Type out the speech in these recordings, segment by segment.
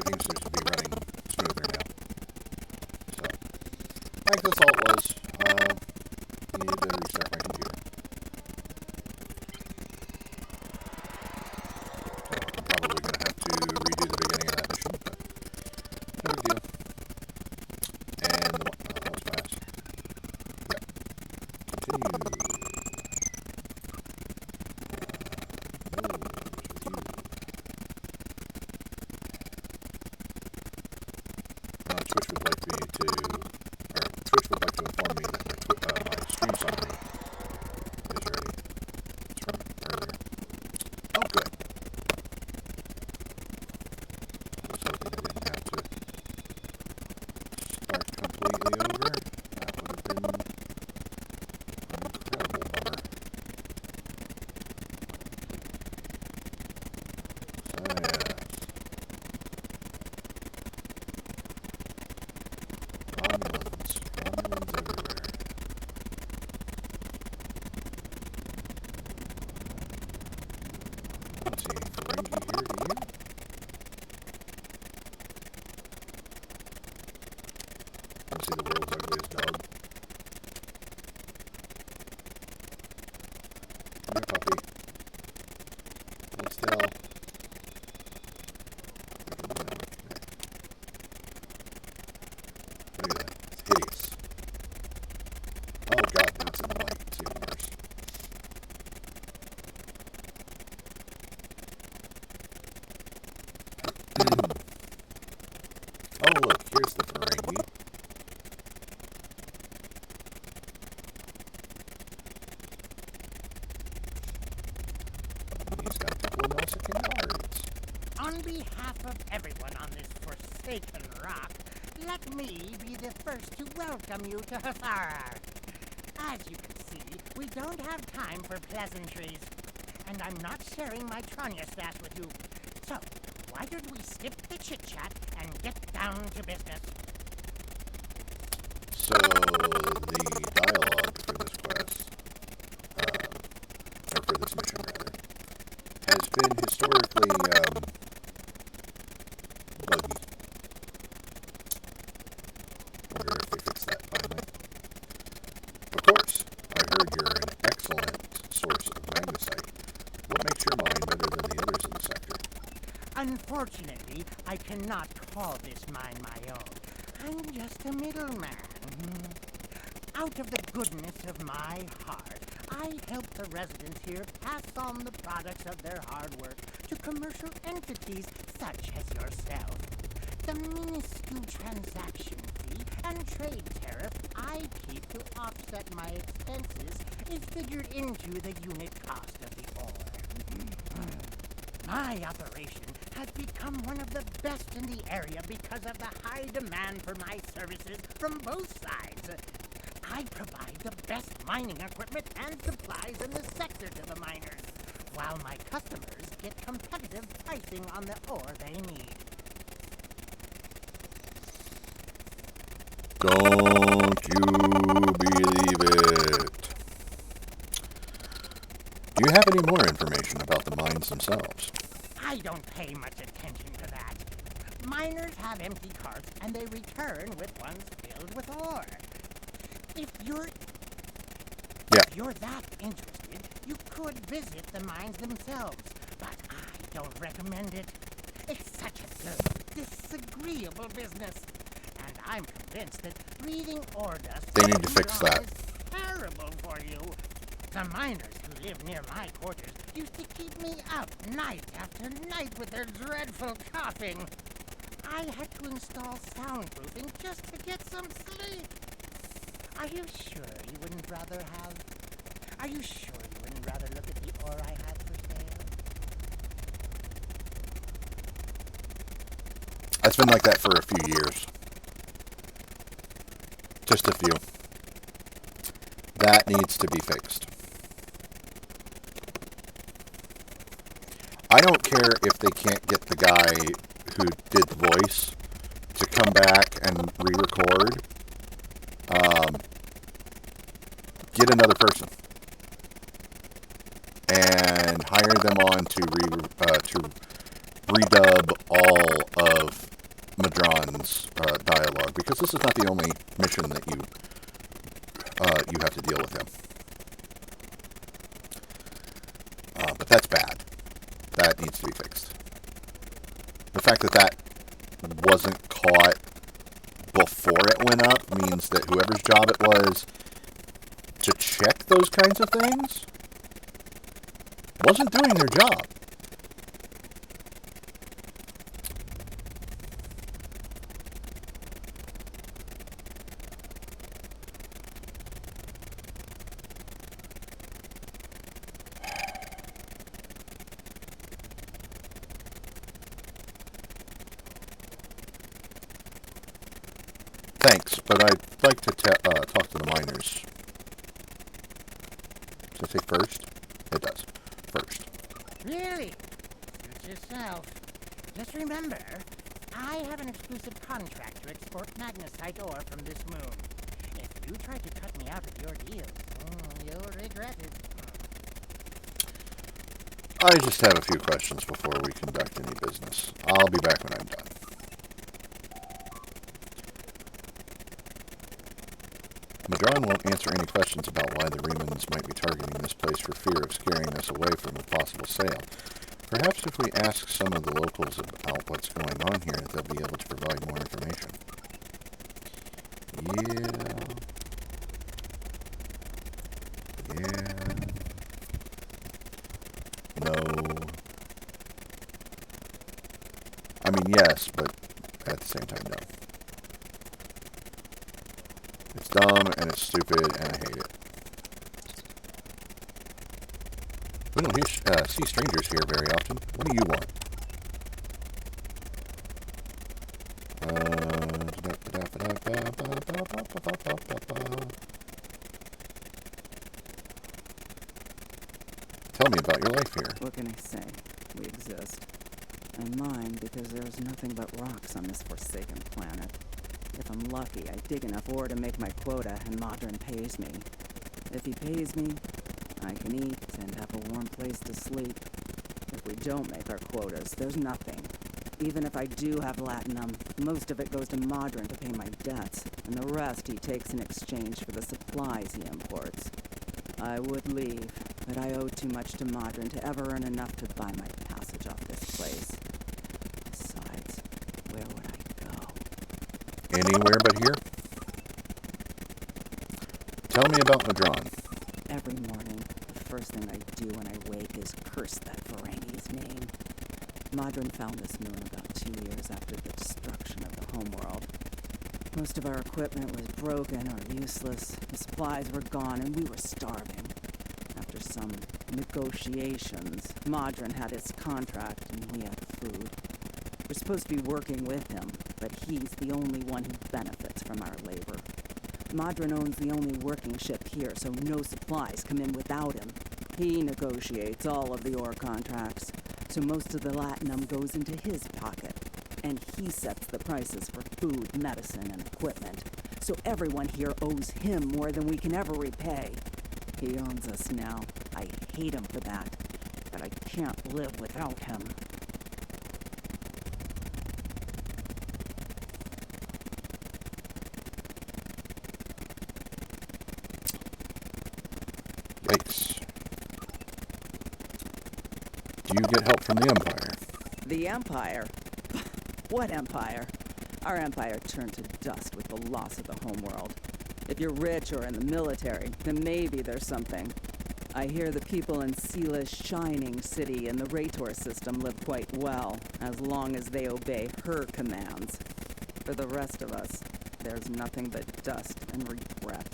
everything seems to be running smoother now. So, like this all was, I need to restart my computer. I'm probably going to have to redo the beginning of that mission, but no big deal. And that was fast. Yeah. Continue. Twitch would like to inform me that my stream summary is ready. It's from earlier. Oh, good. I was hoping I didn't have to start completely over. That would have been an incredible bummer. So, yes. Romulans everywhere. Let's see, Ferengi here to you. Let's see the world's ugliest dog. Come here, puppy. Hold still. Look at that. It's hideous. Oh god, that's in the light. It's even worse. Oh look, here's the Ferengi. He's got a couple of Mexican guards. On behalf of everyone on this forsaken rock, let me be the first to welcome you to Hathara. As you can see, we don't have time for pleasantries, and I'm not sharing my Tranya stash with you. So, why don't we skip the chit-chat and get down to business? So, the dialogue for this quest, or for this mission rather, has been historically, buggy. Wonder if they fix that finally. Of course, I heard you're an excellent source of magnesite. What makes your mine better than the others in the sector? Unfortunately, I cannot call this mine my own. I'm just a middleman. Out of the goodness of my heart, I help the residents here pass on the products of their hard work to commercial entities such as yourself. The minuscule transaction fee and trade tariff I keep to offset my expenses is figured into the unit cost of the ore. My operation has become one of the best in the area because of the high demand for my services from both sides. I provide the best mining equipment and supplies in the sector to the miners, while my customers get competitive pricing on the ore they need. Don't you believe it? Do you have any more information about the mines themselves? I don't pay much attention to that. Miners have empty carts and they return with ones filled with ore. If you're that interested, you could visit the mines themselves, but I don't recommend it. It's such a disagreeable business, and I'm convinced that breathing ore dust They need to fix that. is terrible for you. The miners who live near my quarters used to keep me up night after night with their dreadful coughing. I had to install soundproofing just to get some sleep. Are you sure you wouldn't rather look at the ore I had for sale? It's been like that for a few years. Just a few. That needs to be fixed. I don't care if they can't get the guy who did the voice to come back and re-record. Get another person and hire them on to redub all of Remans dialogue, because this is not the only mission that you have to deal with him. But that's bad. That needs to be fixed. The fact that that wasn't caught before it went up means that whoever's job it was to check those kinds of things wasn't doing their job. Thanks, but I'd like to talk to the miners. Does it say first? It does. First. Really? Suit yourself. Just remember, I have an exclusive contract to export magnesite ore from this moon. If you try to cut me out of your deal, you'll regret it. I just have a few questions before we conduct any business. I'll be back when I'm done. Madron won't answer any questions about why the Remans might be targeting this place for fear of scaring us away from a possible sale. Perhaps if we ask some of the locals about what's going on here, they'll be able to provide more information. Yeah. No. I mean, yes, but at the same time, no. It's dumb, and it's stupid, and I hate it. We don't see strangers here very often. What do you want? Tell me about your life here. What can I say? We exist. I mine because there's nothing but rocks on this forsaken planet. If I'm lucky, I dig enough ore to make my quota, and Modern pays me. If he pays me, I can eat and have a warm place to sleep. If we don't make our quotas, there's nothing. Even if I do have latinum, most of it goes to Modern to pay my debts, and the rest he takes in exchange for the supplies he imports. I would leave, but I owe too much to Modern to ever earn enough to buy my passage off this place. Besides, where would I go? Anywhere but here? Tell me about Madron. Every morning, the first thing I do when I wake is curse that Varangi's name. Modron found this moon about 2 years after the destruction of the homeworld. Most of our equipment was broken or useless, the supplies were gone, and we were starving. After some negotiations, Modron had his contract and we had food. We're supposed to be working with him, but he's the only one who benefits from our labor. Modron owns the only working ship here, so no supplies come in without him. He negotiates all of the ore contracts, so most of the latinum goes into his pocket. And he sets the prices for food, medicine, and equipment. So everyone here owes him more than we can ever repay. He owns us now. I hate him for that, but I can't live without him. Yikes. Do you get help from the Empire? The Empire? What Empire? Our Empire turned to dust with the loss of the homeworld. If you're rich or in the military, then maybe there's something. I hear the people in Sila's shining city and the Rator system live quite well, as long as they obey her commands. For the rest of us, there's nothing but dust and regret.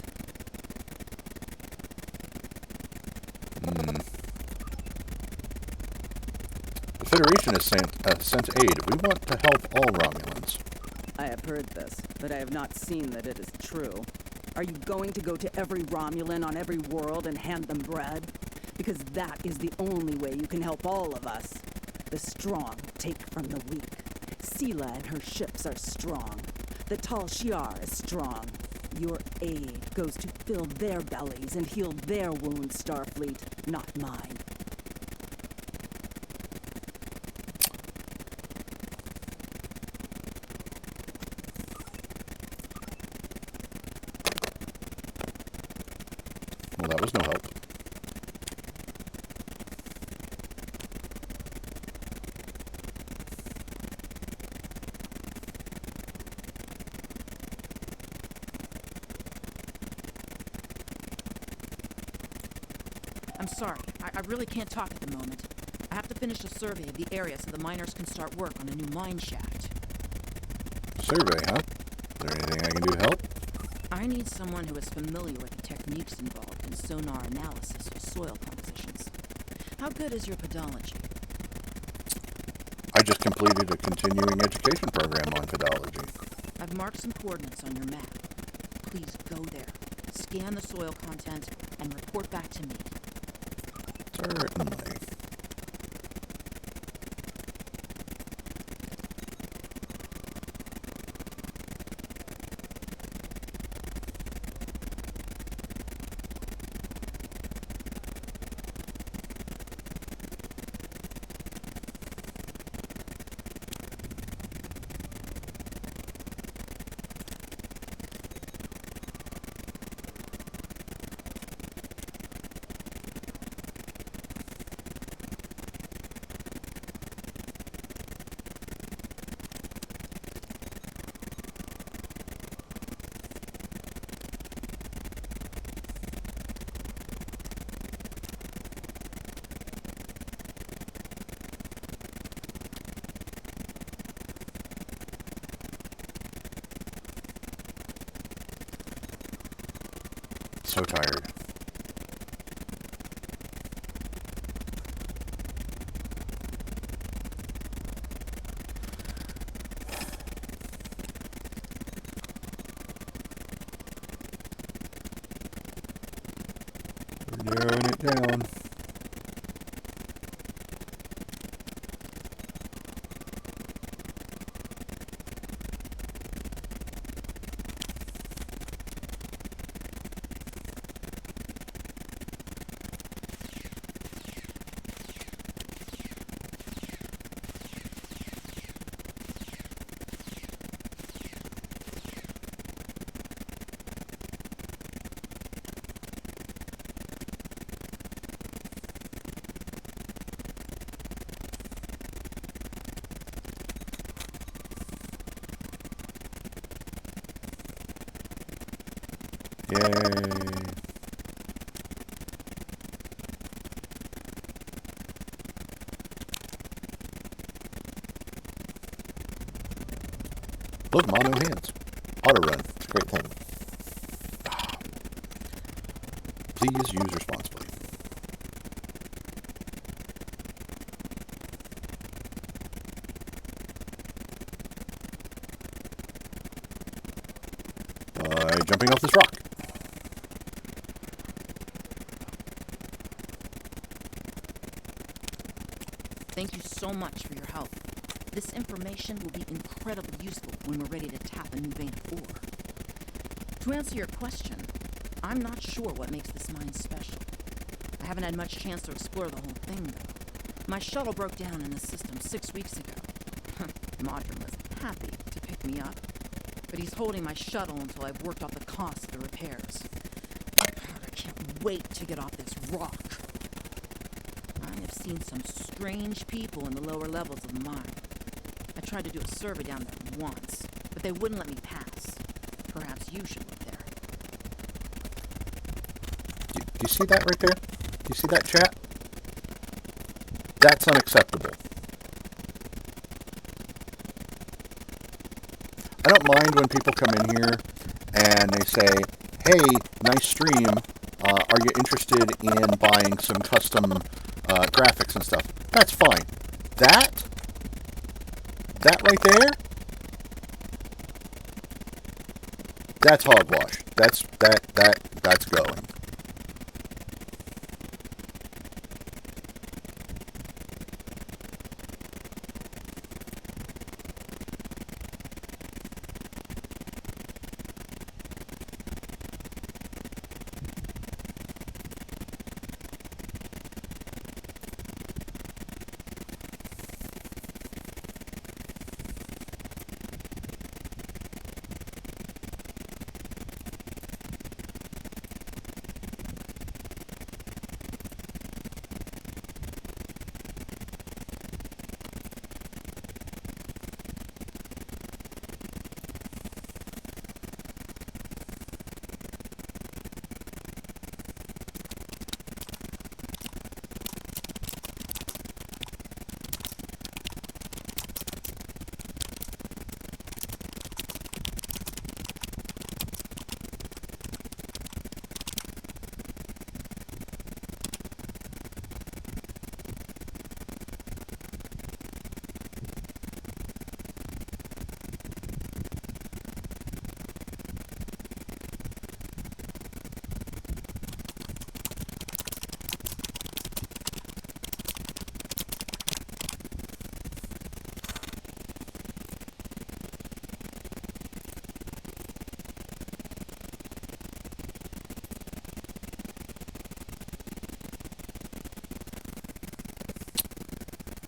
The Federation has sent aid. We want to help all Romulans. I have heard this, but I have not seen that it is true. Are you going to go to every Romulan on every world and hand them bread? Because that is the only way you can help all of us. The strong take from the weak. Sila and her ships are strong. The Tal Shiar is strong. Your aid goes to fill their bellies and heal their wounds, Starfleet, not mine. Well, that was no help. I'm sorry. I really can't talk at the moment. I have to finish a survey of the area so the miners can start work on a new mine shaft. Survey, huh? Is there anything I can do to help? I need someone who is familiar with the techniques involved in sonar analysis of soil compositions. How good is your pedology? I just completed a continuing education program on pedology. I've marked some coordinates on your map. Please go there, scan the soil content, and report back to me. Certainly. So tired. We're narrowing it down. Yay. Look, mono hands. Auto run. It's a great thing. Please use responsibly. Jumping off this rock. Thank you so much for your help. This information will be incredibly useful when we're ready to tap a new vein of ore. To answer your question, I'm not sure what makes this mine special. I haven't had much chance to explore the whole thing, though. My shuttle broke down in the system 6 weeks ago. Modern was happy to pick me up, but he's holding my shuttle until I've worked off the cost of the repairs. I can't wait to get off this rock. I have seen some strange people in the lower levels of the mine. I tried to do a survey down there once, but they wouldn't let me pass. Perhaps you should look there. Do you see that right there? Do you see that, chat? That's unacceptable. I don't mind when people come in here and they say, hey, nice stream, are you interested in buying some custom graphics and stuff? That's fine. That right there, that's hogwash. That's going.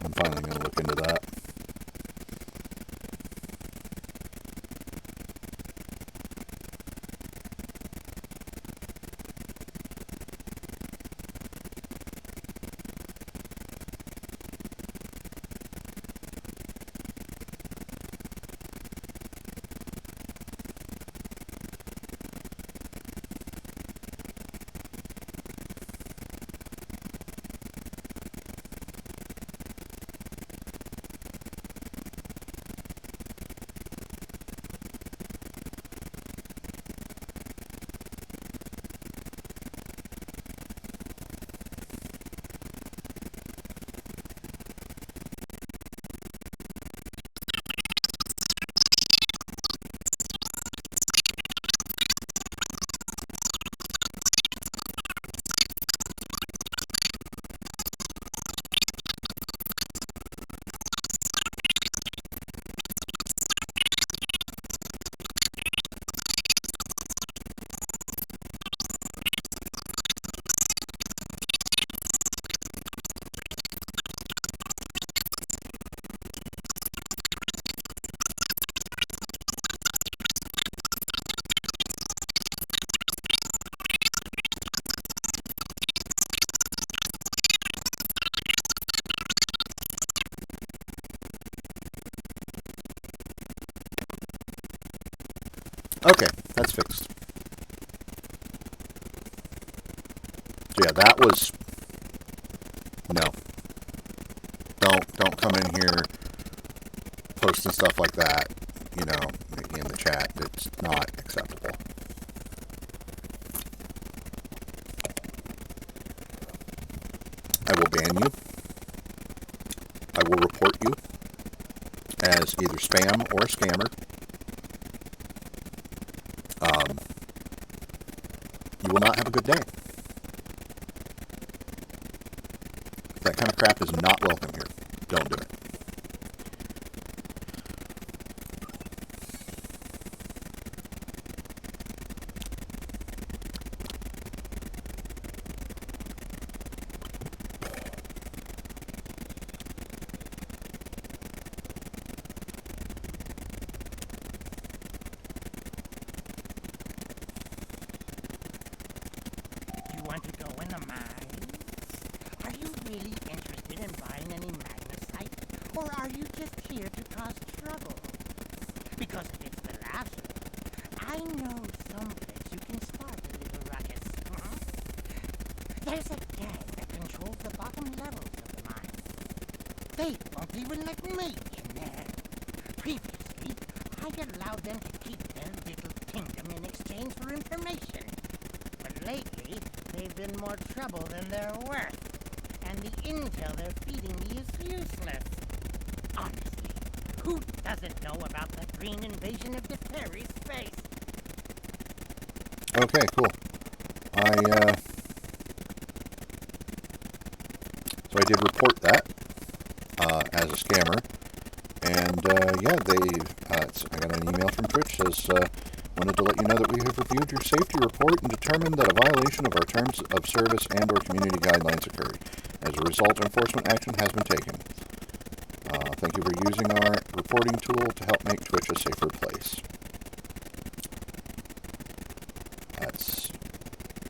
I'm finally going to look into that. Okay, that's fixed. So yeah, that was... No. Don't come in here posting stuff like that, you know, in the chat. It's not acceptable. I will ban you. I will report you as either spam or a scammer. You will not have a good day. That kind of crap is not welcome here. Don't do it. Okay, cool. So I did report that as a scammer, and yeah, I got an email from Twitch says, wanted to let you know that we have reviewed your safety report and determined that a violation of our terms of service and or community guidelines occurred. As a result, enforcement action has been taken. Thank you for using our reporting tool to help make Twitch a safer place.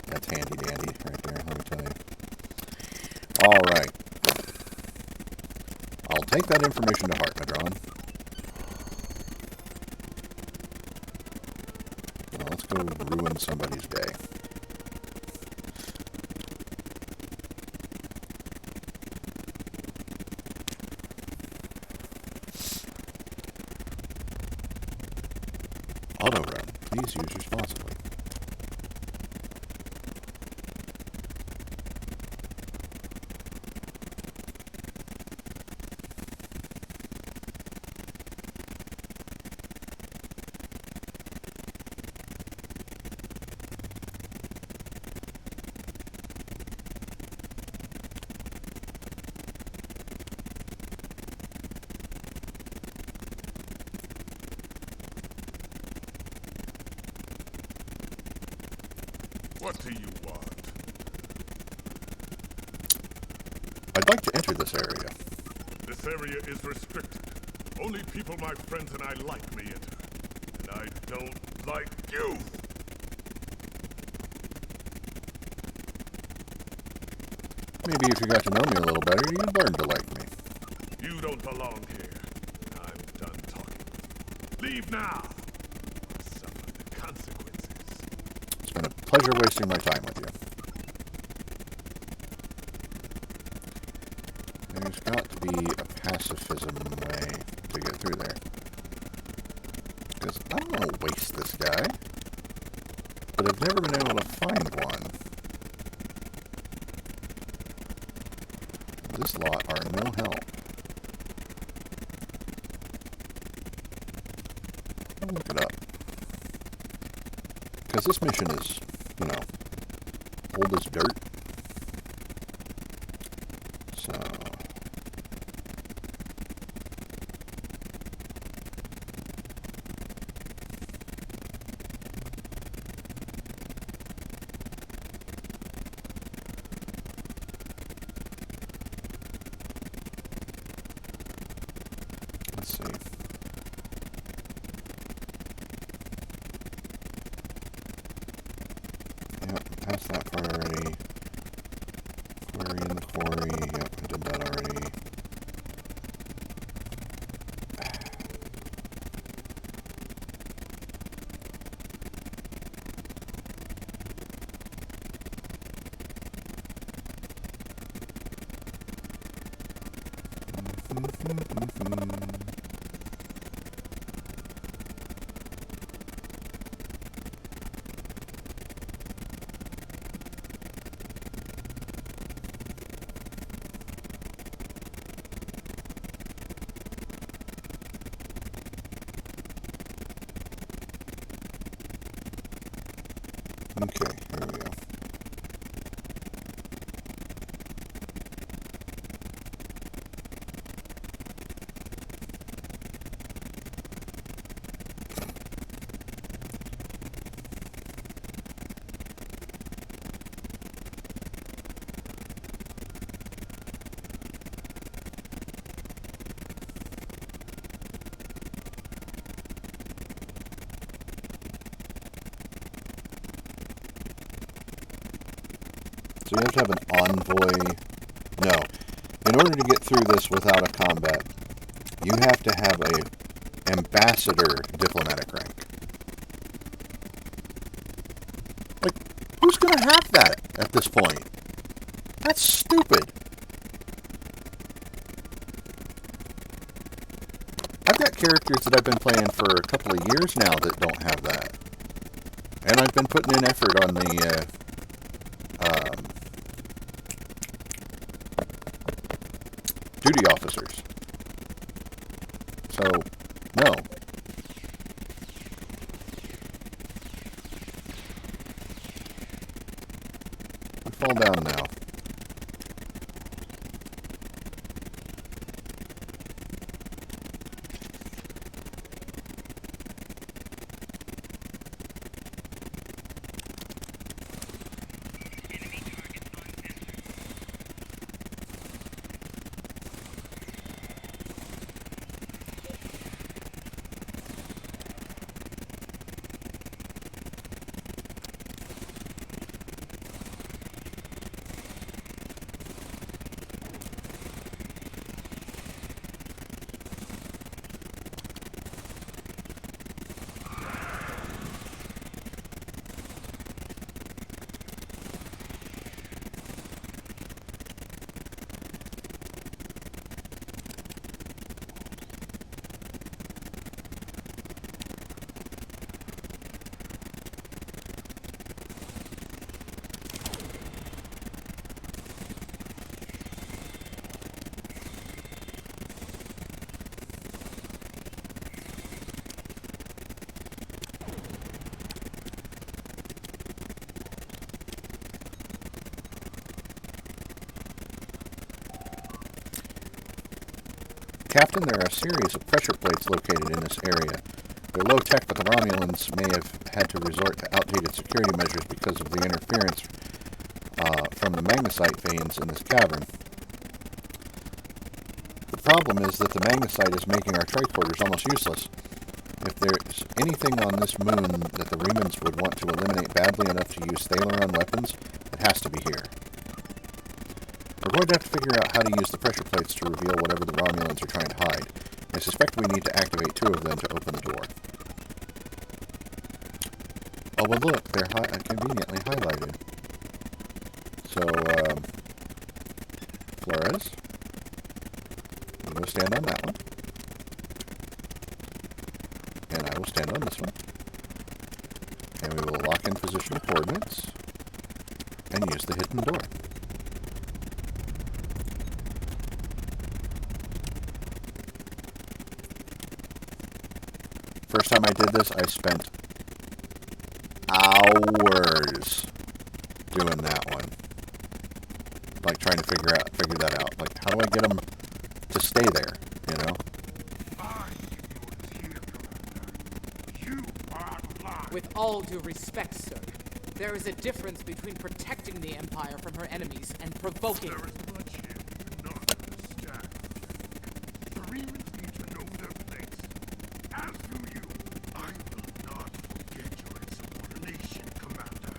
That's handy dandy right there, let me tell you. Alright. I'll take that information to heart, Madron. Now let's go ruin somebody's day. Auto run. Please use responsibly. What do you want? I'd like to enter this area. The This area is restricted. Only people my friends and I like may enter. And I don't like you! Maybe if you got to know me a little better, you'd learn to like me. You don't belong here. I'm done talking with you. Leave now! Or suffer the consequences. It's been a pleasure wasting my time with you. There's got to be a pacifism way to get through there. Because I don't want to waste this guy. But I've never been able to find one. This lot are no help. I'll look it up. Because this mission is, you know, old as dirt. So... let's see. Yep, passed that part already. Quarry in the quarry. Yep, I did that already. Okay, here we go. So you have to have an envoy. No. In order to get through this without a combat, you have to have a ambassador diplomatic rank. Like, who's going to have that at this point? That's stupid. I've got characters that I've been playing for a couple of years now that don't have that. And I've been putting in effort on the, duty officers. So, no. I fall down now. Captain, there are a series of pressure plates located in this area. They're low tech, but the Romulans may have had to resort to outdated security measures because of the interference from the magnesite veins in this cavern. The problem is that the magnesite is making our tricorders almost useless. If there's anything on this moon that the Remans would want to eliminate badly enough to use Thalaron weapons, it has to be here. We're going to have to figure out how to use the pressure plates to reveal whatever the Romulans are trying to hide. I suspect we need to activate 2 of them to open the door. Oh, well look, they're conveniently highlighted. So, Flores, I'm going to stand on that one. And I will stand on this one. And we will lock in positional coordinates and use the hidden door. First time I did this, I spent hours doing that one. Like trying to figure that out. Like, how do I get them to stay there, you know? With all due respect, sir, there is a difference between protecting the Empire from her enemies and provoking. There is much here you do not understand. The Remans need to know their place. As do you. I will not forget your insubordination, Commander.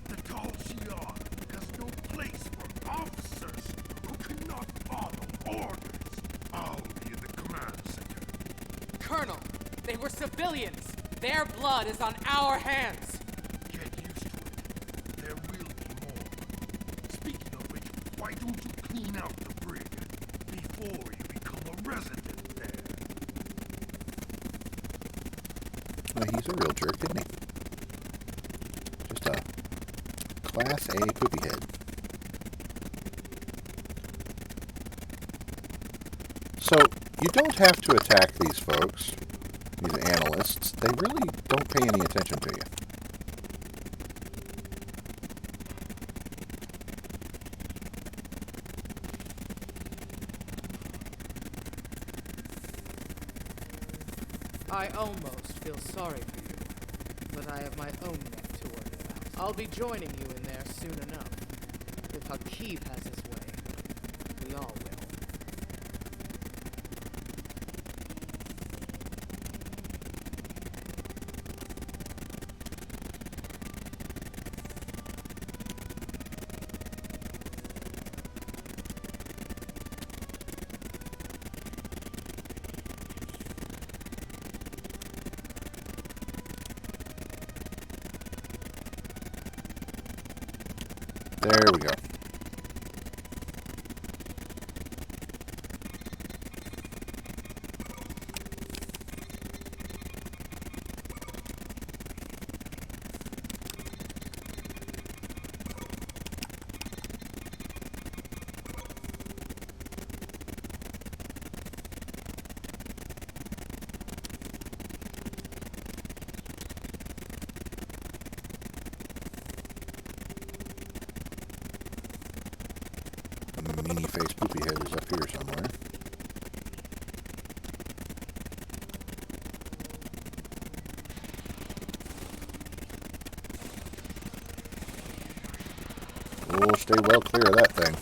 The Tal Shiar has no place for officers who cannot follow orders. I'll be in the command center. Colonel, they were civilians. Their blood is on our hands. Get used to it. There will be more. Speaking of which, why don't you clean out the brig before you become a resident there? Well, he's a real jerk, isn't he? Just a Class A poopy head. So, you don't have to attack these folks. These analysts, they really don't pay any attention to you. I almost feel sorry for you, but I have my own neck to worry about. I'll be joining you in there soon enough. If Hakeeb has his way, we all will. There we go. Mini-face poopy head is up here somewhere. We'll stay well clear of that thing.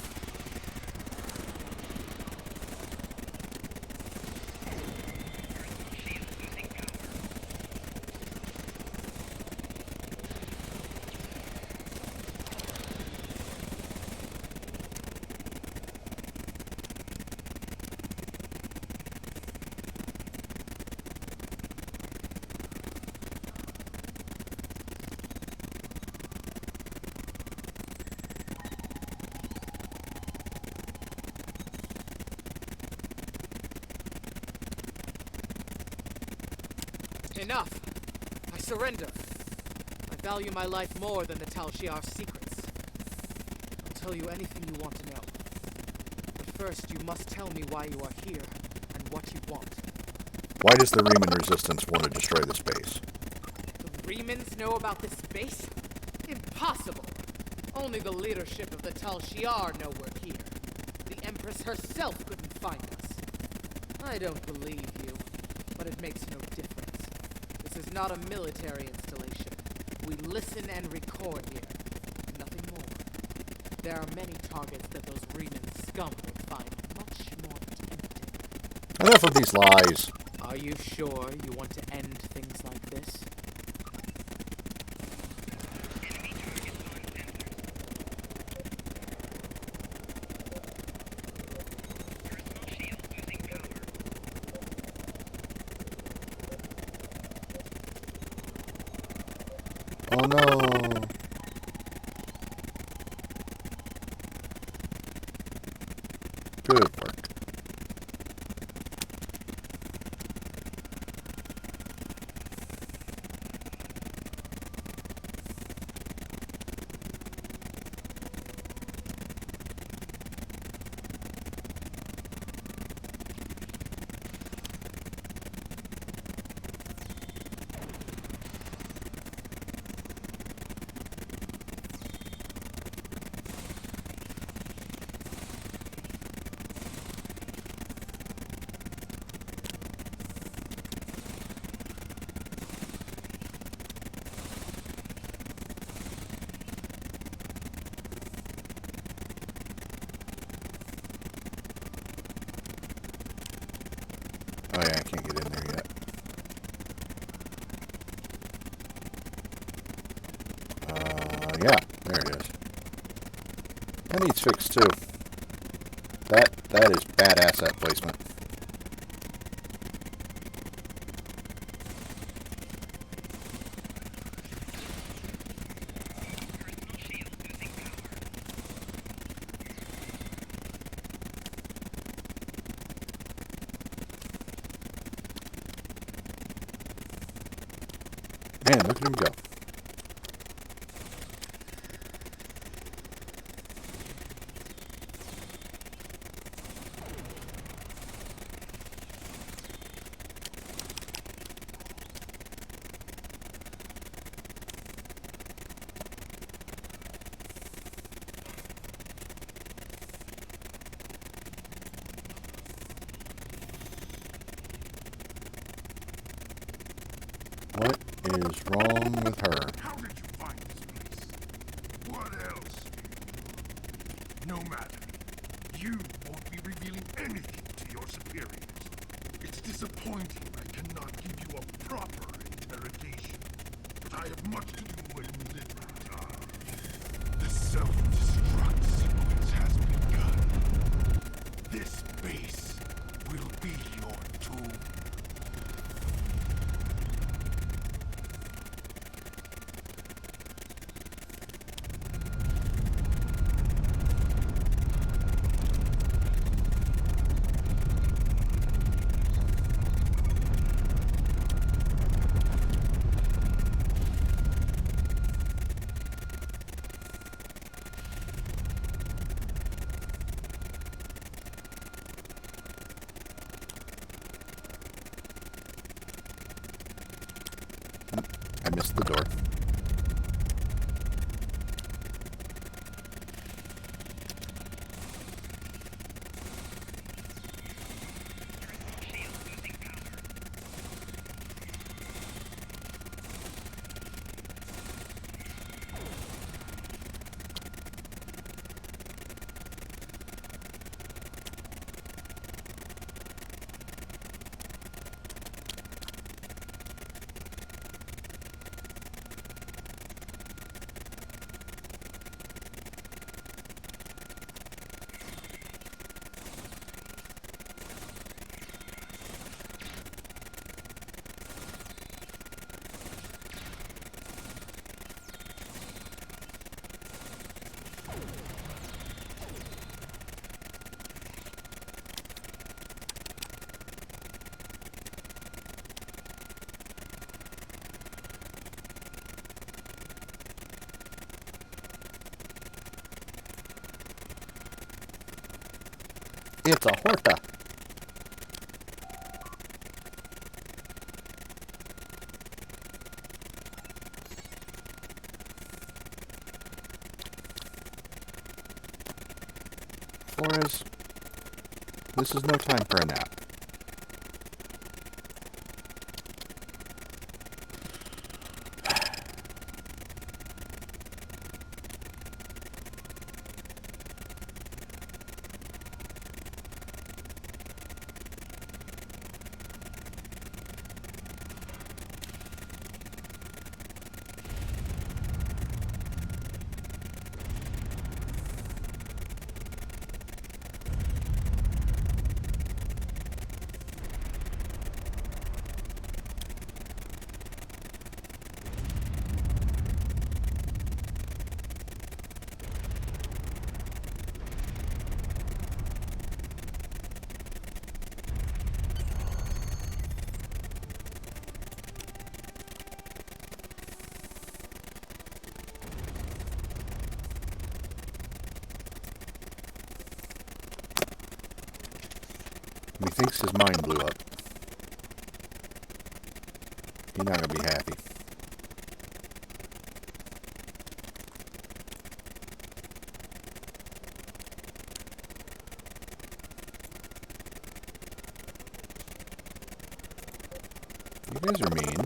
Enough! I surrender. I value my life more than the Tal Shiar's secrets. I'll tell you anything you want to know. But first, you must tell me why you are here and what you want. Why does the Reman Resistance want to destroy this base? The Remans know about this base? Impossible! Only the leadership of the Tal Shiar know we're here. The Empress herself couldn't find us. I don't believe you, but it makes no difference. This is not a military installation. We listen and record here. Nothing more. There are many targets that those Reman scum will find much more tempting Enough of these lies. Are you sure you want to end things like this? Oh no. Good work. Oh yeah, I can't get in there yet. Yeah, there it is. That needs fixed too. That is bad asset placement. Man, look at him go. What is wrong with her? How did you find this place? What else do you know? No matter. You won't be revealing anything to your superiors. It's disappointing I cannot give you a proper interrogation. But I have much to do in little time. The self-destruct sequence has begun. This base will be your tomb. I missed the door. It's a horta. Flores, this is no time for a nap. thinks his mind blew up. He's not gonna be happy. You guys are mean.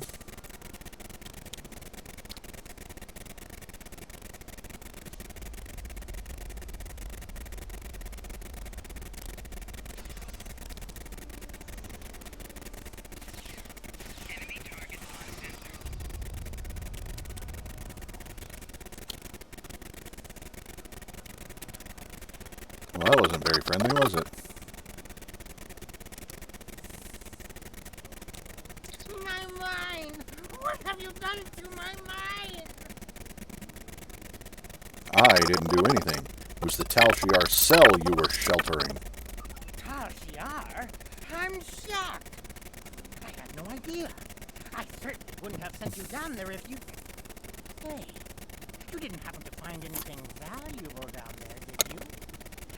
Well, that wasn't very friendly, was it? My mind! What have you done to my mind? I didn't do anything. It was the Tal Shiar cell you were sheltering. Tal Shiar? I'm shocked. I had no idea. I certainly wouldn't have sent you down there if you... Hey, you didn't happen to find anything valuable down there, did you?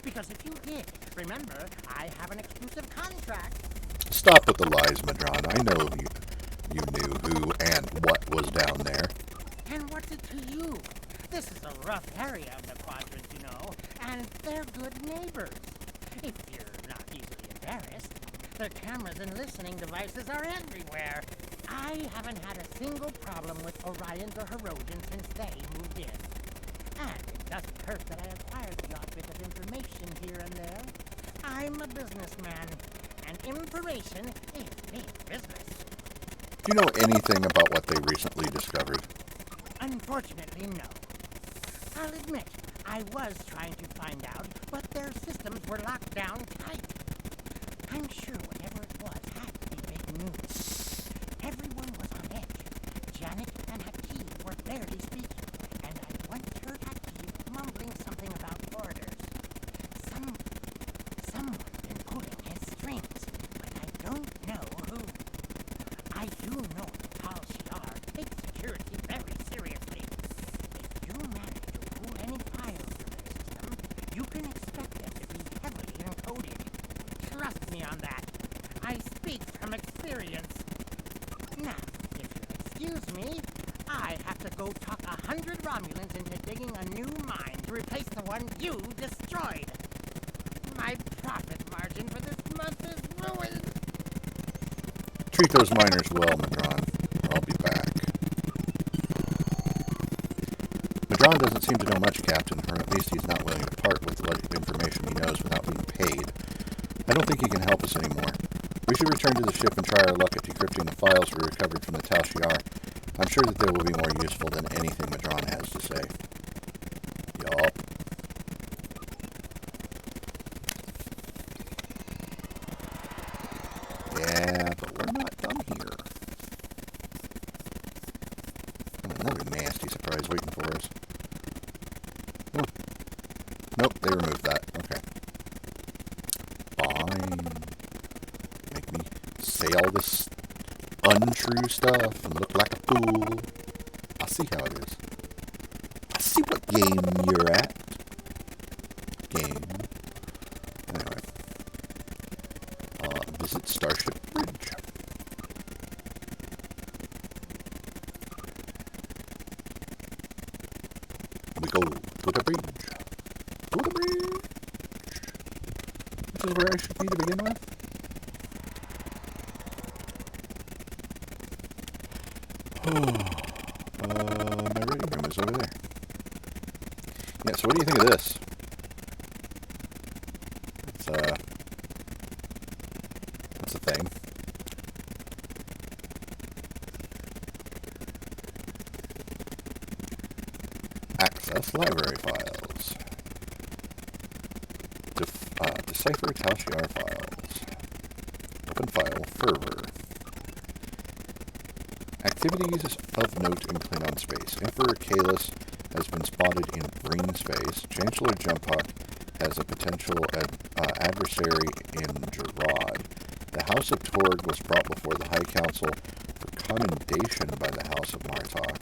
Because if you did, remember, I have an exclusive contract. Stop with the lies, Madron. I know you knew who and what was down there. And what's it to you? This is a rough area of the quadrant, you know, and they're good neighbors. If you're not easily embarrassed, their cameras and listening devices are everywhere. I haven't had a single problem with Orions or Herodians since they moved in. And it doesn't hurt that I acquired the odd bit of information here and there. I'm a businessman, and information is big business. Do you know anything about what they recently discovered? Unfortunately, no. I'll admit, I was trying to find out, but their systems were locked down tight. I'm sure whatever it was had to be big news. Everyone was on edge. Janet and Hakeem were barely speaking, and I once heard Hakeem mumbling something about orders. Someone's been pulling his strings, but I don't know who. I do know that Tal Shiar takes security very seriously. If you manage to pull any files from their system, you can expect them to be heavily encoded. Trust me on that. I speak from experience. Now, if you'll excuse me, I have to go talk 100 Romulans into digging a new mine to replace the one you destroyed. My profit margin for this month is ruined. Treat those miners well, Madron. I'll be back. Madron doesn't seem to know much, Captain, or at least he's not willing to part with what information he knows without being paid. I don't think he can help us anymore. We should return to the ship and try our luck at decrypting the files we recovered from the Tal Shiar. I'm sure that they will be more useful than anything Madron has to say. Yup. Yeah, but we're not done here. Another nasty surprise waiting for us. Oh. Nope, they removed that. Okay. Fine. Make me say all this untrue stuff and look like a fool. I see how it is. I see what game you're at. Game. Anyway. Visit Starship Bridge. We go to the bridge. To the bridge. This is where I should be to begin with. My reading room is over there. Yeah, so what do you think of this? It's a thing. Access library files. Decipher Tal Shiar files. Open file fervor. Activities of note in Klingon space. Emperor Kalis has been spotted in green space. Chancellor Jumphawk has a potential adversary in Gerard. The House of Torg was brought before the High Council for commendation by the House of Martok.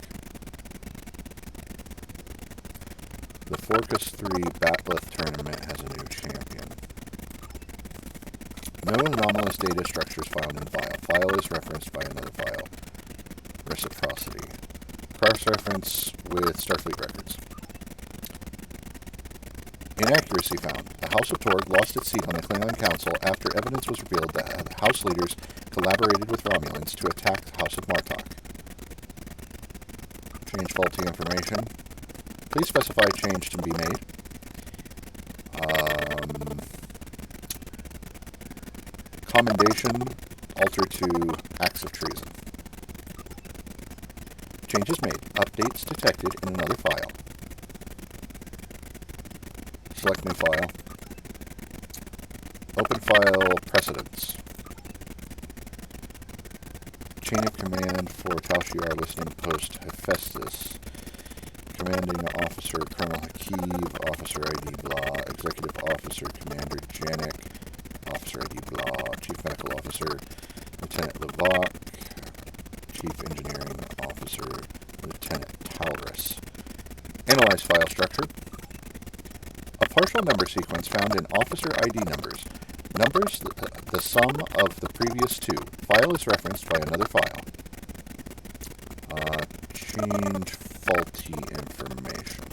The Forcus 3 Batleth tournament has a new champion. No anomalous data structures found in file. File is referenced by another file. Reciprocity. Cross-reference with Starfleet records. Inaccuracy found. The House of Torg lost its seat on the Klingon Council after evidence was revealed that House leaders collaborated with Romulans to attack the House of Martok. Change faulty information. Please specify change to be made. Commendation altered to acts of treason. Changes made. Updates detected in another file. Select new file. Open file precedents. Chain of command for Tal Shiar listening post Hephaestus. Commanding officer Colonel Hakeev, officer ID blah, executive officer Commander Janik, officer ID blah, chief medical officer Lieutenant Levok, chief engineering officer Lieutenant Talrus. Analyze file structure. A partial number sequence found in officer ID numbers. Numbers the sum of the previous two. File is referenced by another file. Change faulty information.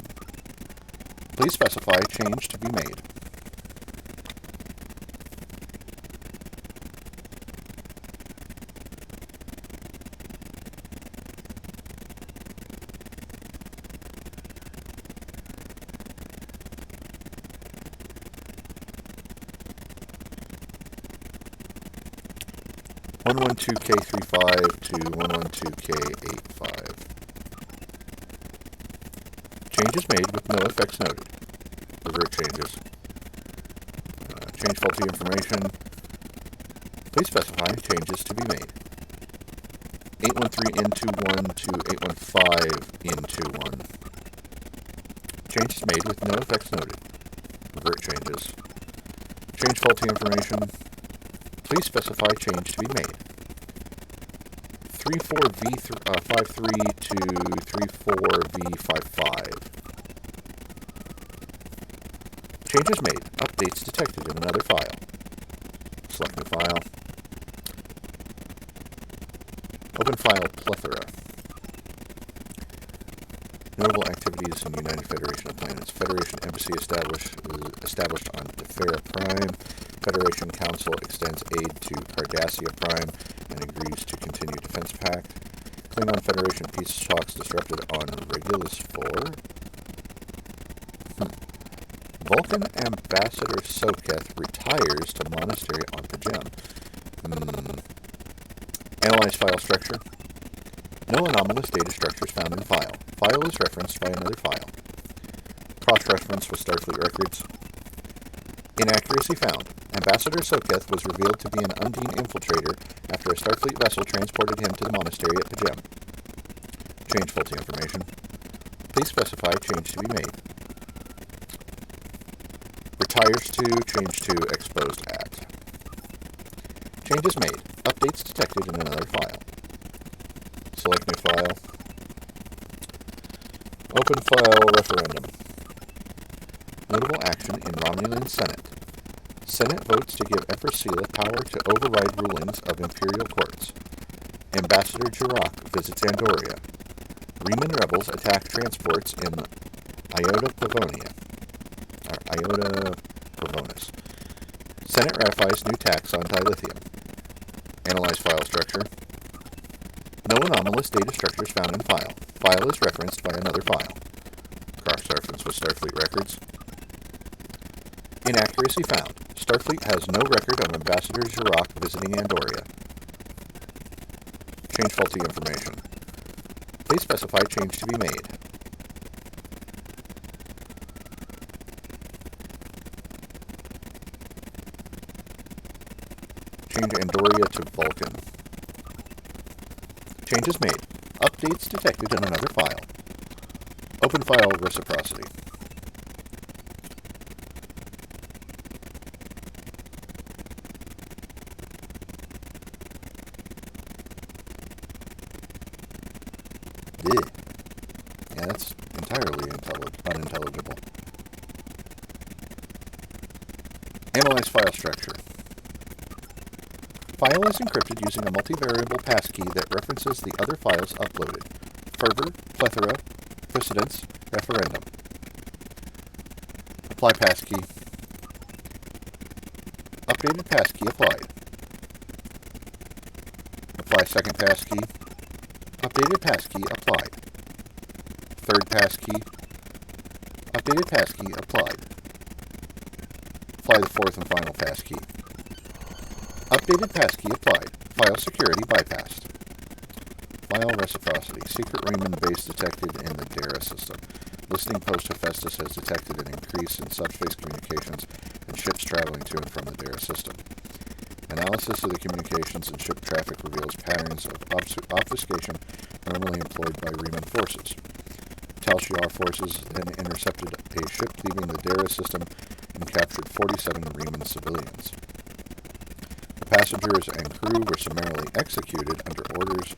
Please specify change to be made. (112K35 to 112K85). Changes made with no effects noted. Revert changes. Change faulty information. Please specify changes to be made. 813N21 to 815N21. Changes made with no effects noted. Revert changes. Change faulty information. Please specify change to be made. 34V53 to 34V55. Changes made. Updates detected in another file. Select new file. Open file plethora. Notable activities in United Federation of Planets. Federation Embassy established on Defera Prime. Federation Council extends aid to Cardassia Prime and agrees to continue defense pact. Klingon Federation peace talks disrupted on Regulus 4. Vulcan Ambassador Soketh retires to monastery on Pajem. Analyze file structure. No anomalous data structures found in the file. File is referenced by another file. Cross-reference with Starfleet records. Inaccuracy found. Ambassador Soketh was revealed to be an Undine infiltrator after a Starfleet vessel transported him to the monastery at Pajem. Change faulty information. Please specify change to be made. Retires to, change to, exposed at. Changes made. Updates detected in another file. Select new file. Open file referendum. Notable action in Romulan Senate. Senate votes to give Ephrasia power to override rulings of imperial courts. Ambassador Jirok visits Andoria. Reman rebels attack transports in Iota Pavonis. Senate ratifies new tax on dilithium. Analyze file structure. No anomalous data structures found in file. File is referenced by another file. Cross-reference with Starfleet records. Inaccuracy found. Starfleet has no record of Ambassador Jirok visiting Andoria. Change faulty information. Please specify change to be made. Change Andoria to Vulcan. Changes made. Updates detected in another file. Open file reciprocity. Yeah, that's entirely unintelligible. Analyze file structure. File is encrypted using a multivariable passkey that references the other files uploaded. Fervor, plethora, precedence, referendum. Apply passkey. Updated passkey applied. Apply second passkey. Updated passkey applied. Third passkey. Updated passkey applied. Apply the fourth and final passkey. Updated passkey applied. File security bypassed. File reciprocity. Secret Reman base detected in the DARA system. Listening post Hephaestus has detected an increase in subspace communications and ships traveling to and from the DARA system. Analysis of the communications and ship traffic reveals patterns of obfuscation normally employed by Reman forces. Tal Shiar forces then intercepted a ship leaving the DARA system and captured 47 Reman civilians. The passengers and crew were summarily executed under orders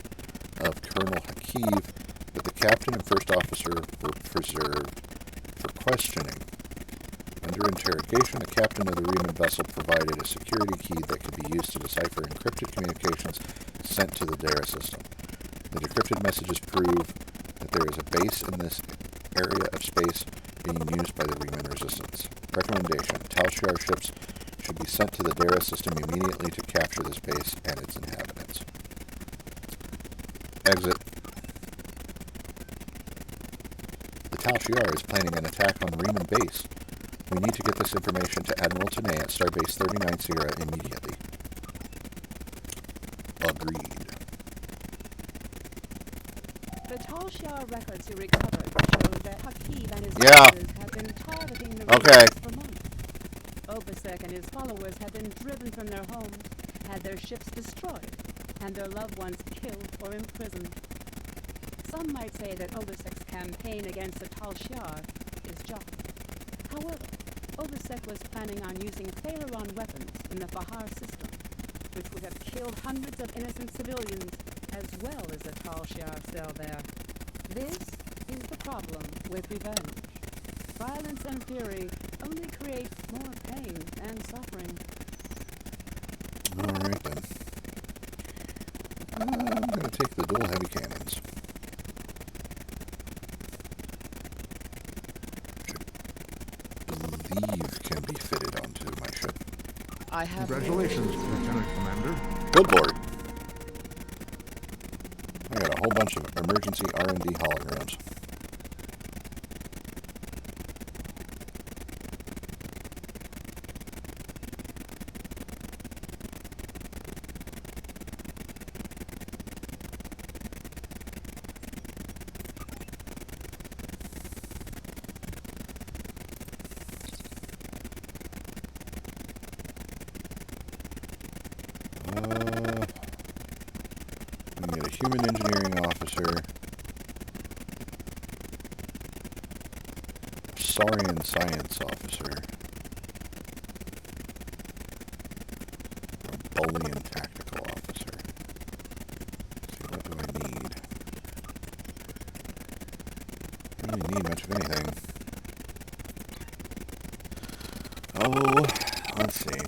of Colonel Hakiv, but the captain and first officer were preserved for questioning. Under interrogation, the captain of the Reman vessel provided a security key that could be used to decipher encrypted communications sent to the DARA system. The decrypted messages prove that there is a base in this area of space being used by the Reman resistance. Recommendation: Tal Shiar ships should be sent to the DARA system immediately to capture this base and its inhabitants. Exit. The Tal Shiar is planning an attack on the Reman base. We need to get this information to Admiral Tanay at Starbase 39 Sierra immediately. Agreed. The Tal Shiar records you recovered show that Hakiv and his Yeah. forces have been targeting the Okay. Remans for months. Obasek and his followers have been driven from their homes, had their ships destroyed, and their loved ones killed or imprisoned. Some might say that Obasek's campaign against the Tal Shiar is just. However, Obasek was planning on using Pharaon weapons in the Fahar system, which would have killed hundreds of innocent civilians, as well as the Tal Shiar cell there. This is the problem with revenge. Violence and fury only create more pain and suffering. Alright then. I'm going to take the dual heavy cannons. Which I believe can be fitted onto my ship. I have. Congratulations, Lieutenant Commander. Good lord. I got a whole bunch of emergency R&D holograms. We get a human engineering officer, Saurian science officer, a Bolian tactical officer. Let's see, what do I need? I don't really need much of anything. Oh, let's see.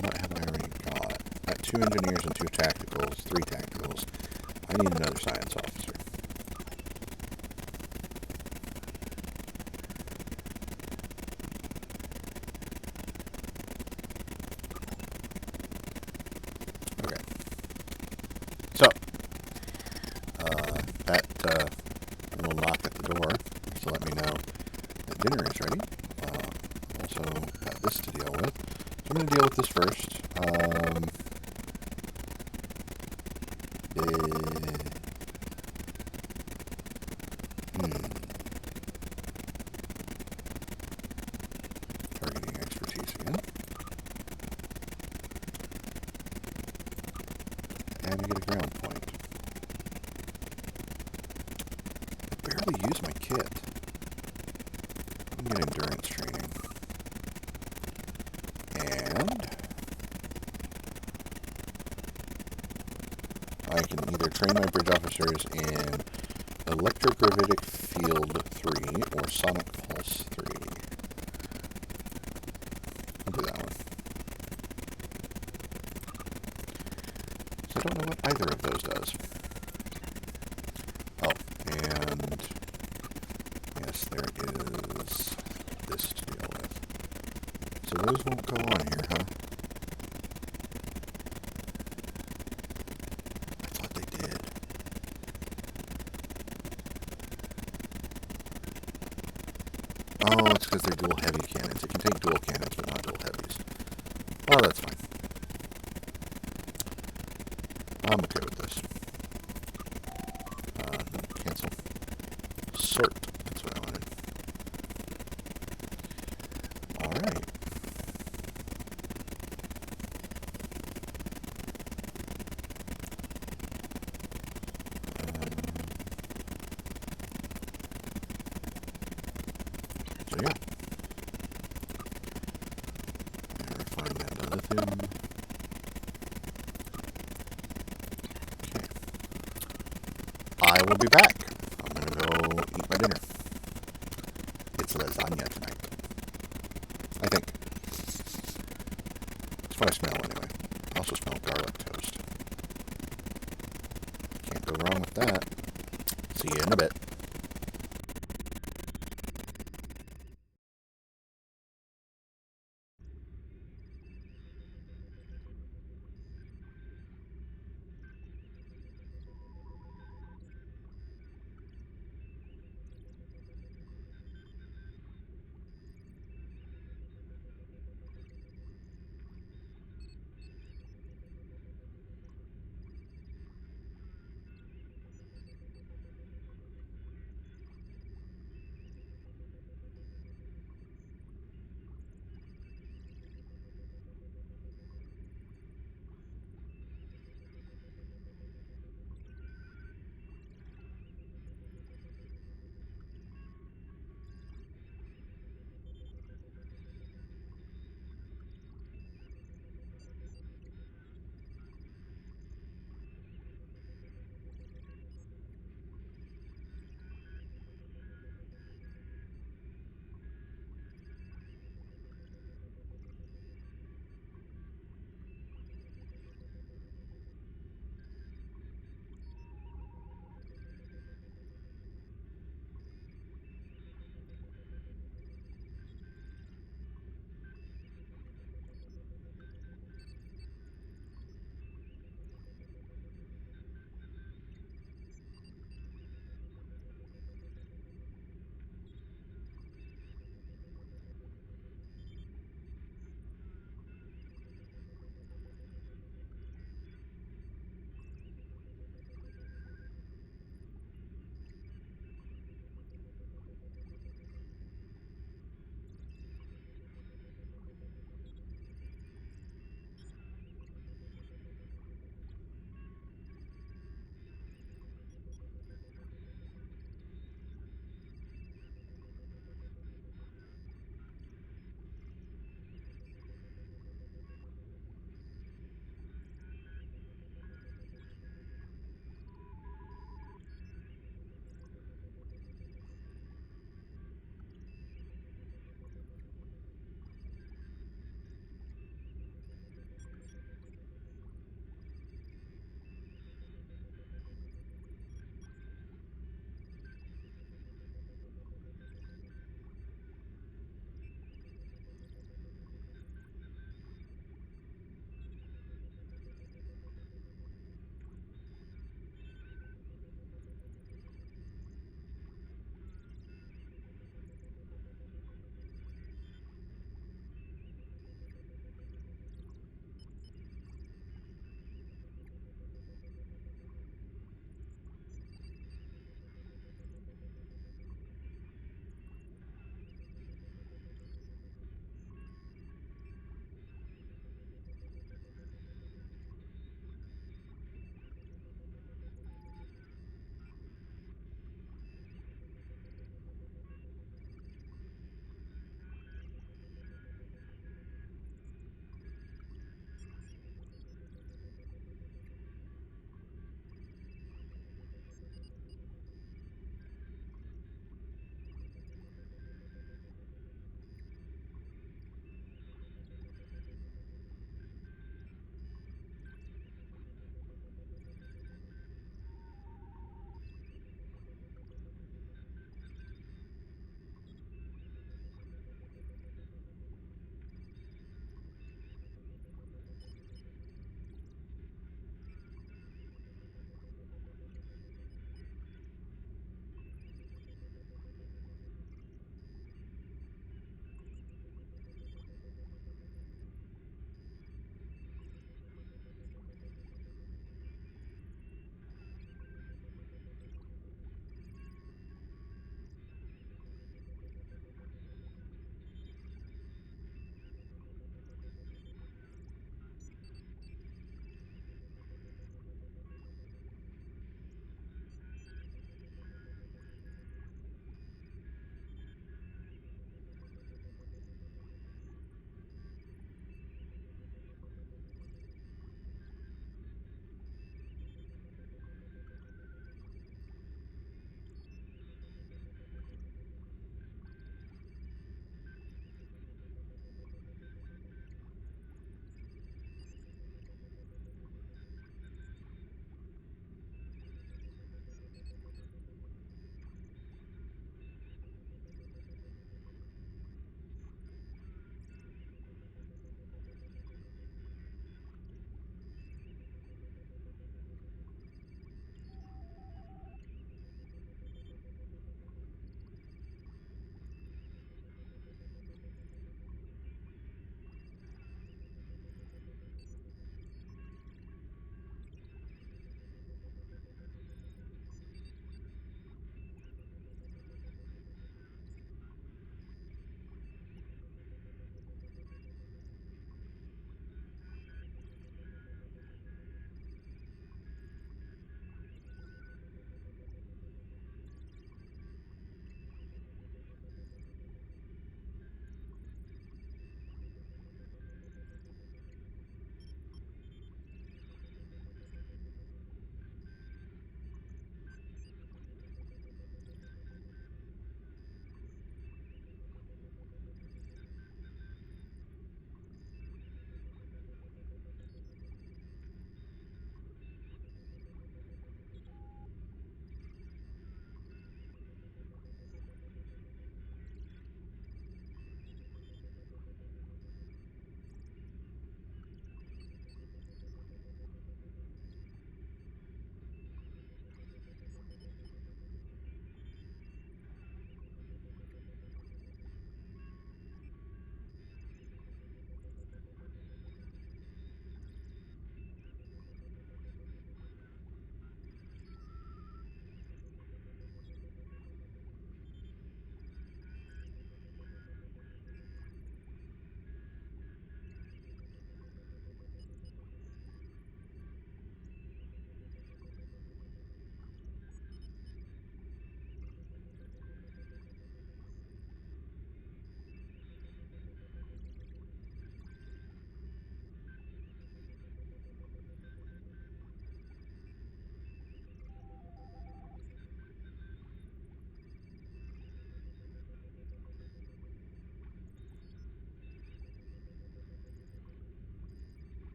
What have I already got? I got 2 engineers and 2 tacticals, 3 tacticals. I need another science officer. Okay. So, that little knock at the door to let me know that dinner is ready. I'm going to deal with this first. Targeting expertise again. And we get a ground point. I barely use my kit. I'm going to get endurance training. And I can either train my bridge officers in electrogravitic field 3 or sonic pulse 3. I'll do that one. So I don't know what either of those does. Oh, and yes, there is this to deal with. So those won't go on here, huh? I thought they did. Oh, it's because they're dual heavy cannons. It can take dual cannons, but not dual heavies. Oh, that's fine. I'm okay with this. Cancel. Cert. That's what I wanted. Alright. So yeah. And refine that to lithium. Okay. I will be back. I'm gonna go eat my dinner. It's lasagna tonight. I think. That's what I smell anyway. I also smell garlic toast. Can't go wrong with that. See you in a bit.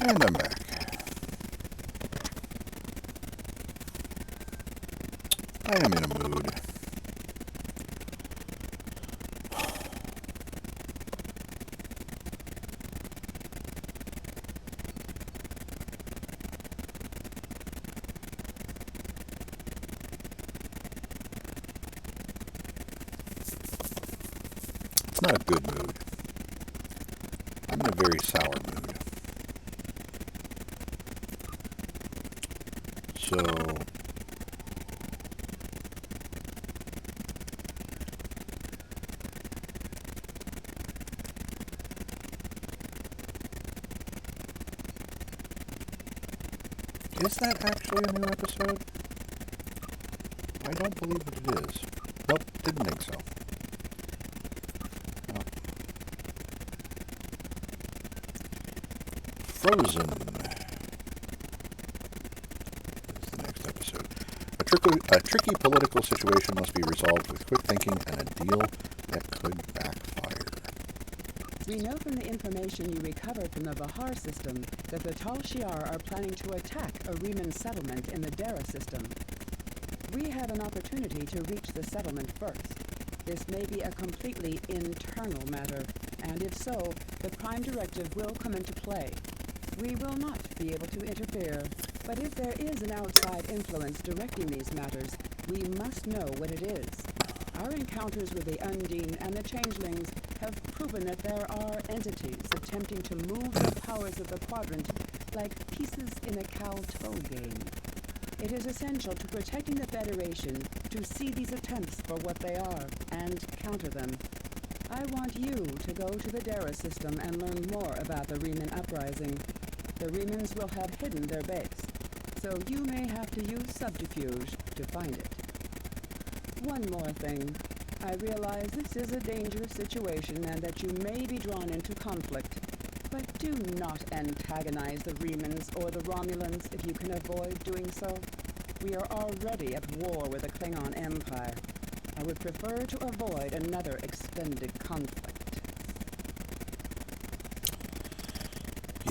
And I'm back. I am in a mood. It's not a good mood. I'm in a very sour mood. So, is that actually a new episode? I don't believe that it is. Nope, didn't think so. No. Frozen is the next episode. A tricky political situation must be resolved with quick thinking and a deal that could backfire. We know from the information you recovered from the Vahar system that the Tal Shiar are planning to attack a Remans settlement in the Dara system. We have an opportunity to reach the settlement first. This may be a completely internal matter, and if so, the Prime Directive will come into play. We will not be able to interfere, but if there is an outside influence directing these matters, we must know what it is. Our encounters with the Undine and the Changelings have proven that there are entities attempting to move the powers of the quadrant like pieces in a cow-toe game. It is essential to protecting the Federation to see these attempts for what they are and counter them. I want you to go to the Dara system and learn more about the Reman uprising. The Remans will have hidden their base, so you may have to use subterfuge to find it. One more thing. I realize this is a dangerous situation and that you may be drawn into conflict, but do not antagonize the Remans or the Romulans if you can avoid doing so. We are already at war with the Klingon Empire. I would prefer to avoid another extended conflict.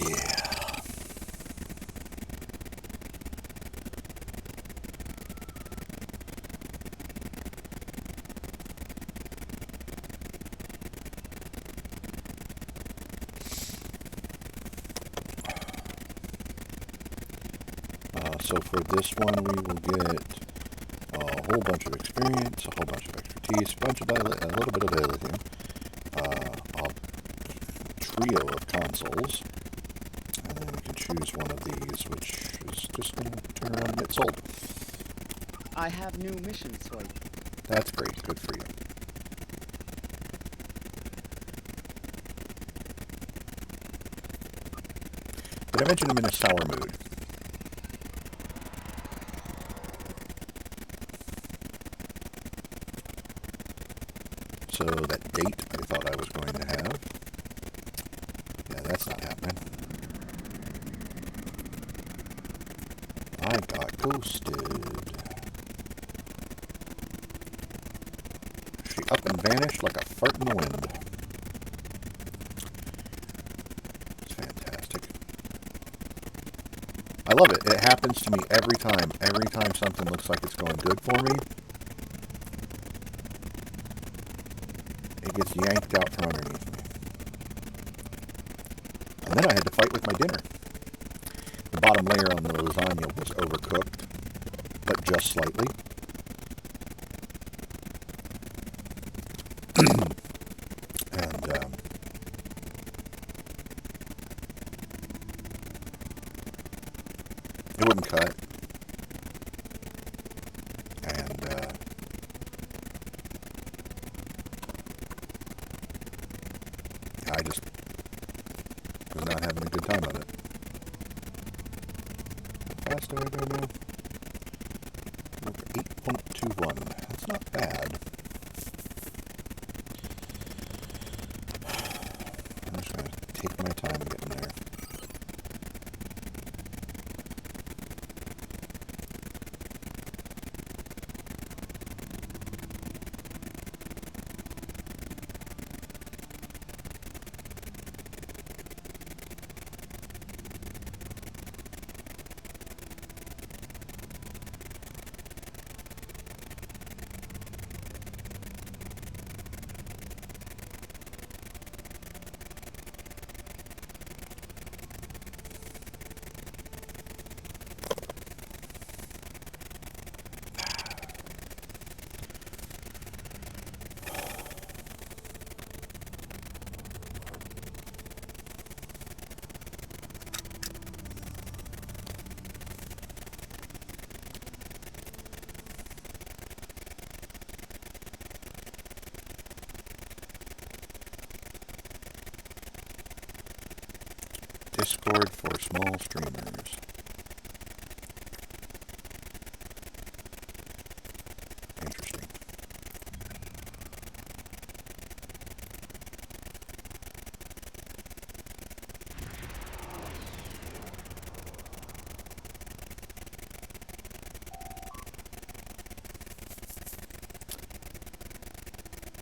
Yeah. So for this one, we will get a whole bunch of experience, a whole bunch of expertise, a little bit of everything, a trio of consoles, and then we can choose one of these, which is just going to turn around and get sold. I have new missions for you. That's great. Good for you. Did I mention I'm in a sour mood? So that date I thought I was going to have, yeah, that's not happening. I got ghosted. She up and vanished like a fart in the wind. It's fantastic. I love it. It happens to me every time. Every time something looks like it's going good for me, it gets yanked out from underneath me. And then I had to fight with my dinner. The bottom layer on the lasagna was overcooked, but just slightly. And it wouldn't cut. And I just was not having a good time on it. How fast do I go now? 8.21. That's not bad. I'm just going to take my time getting there. Discord for small streamers. Interesting.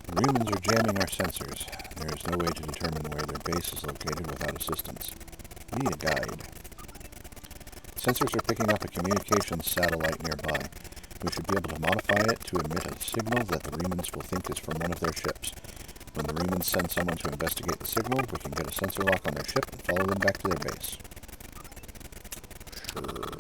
The Remans are jamming our sensors. There is no way to determine where their base is located without assistance. We need a guide. Sensors are picking up a communications satellite nearby. We should be able to modify it to emit a signal that the Remans will think is from one of their ships. When the Remans send someone to investigate the signal, we can get a sensor lock on their ship and follow them back to their base. Sure.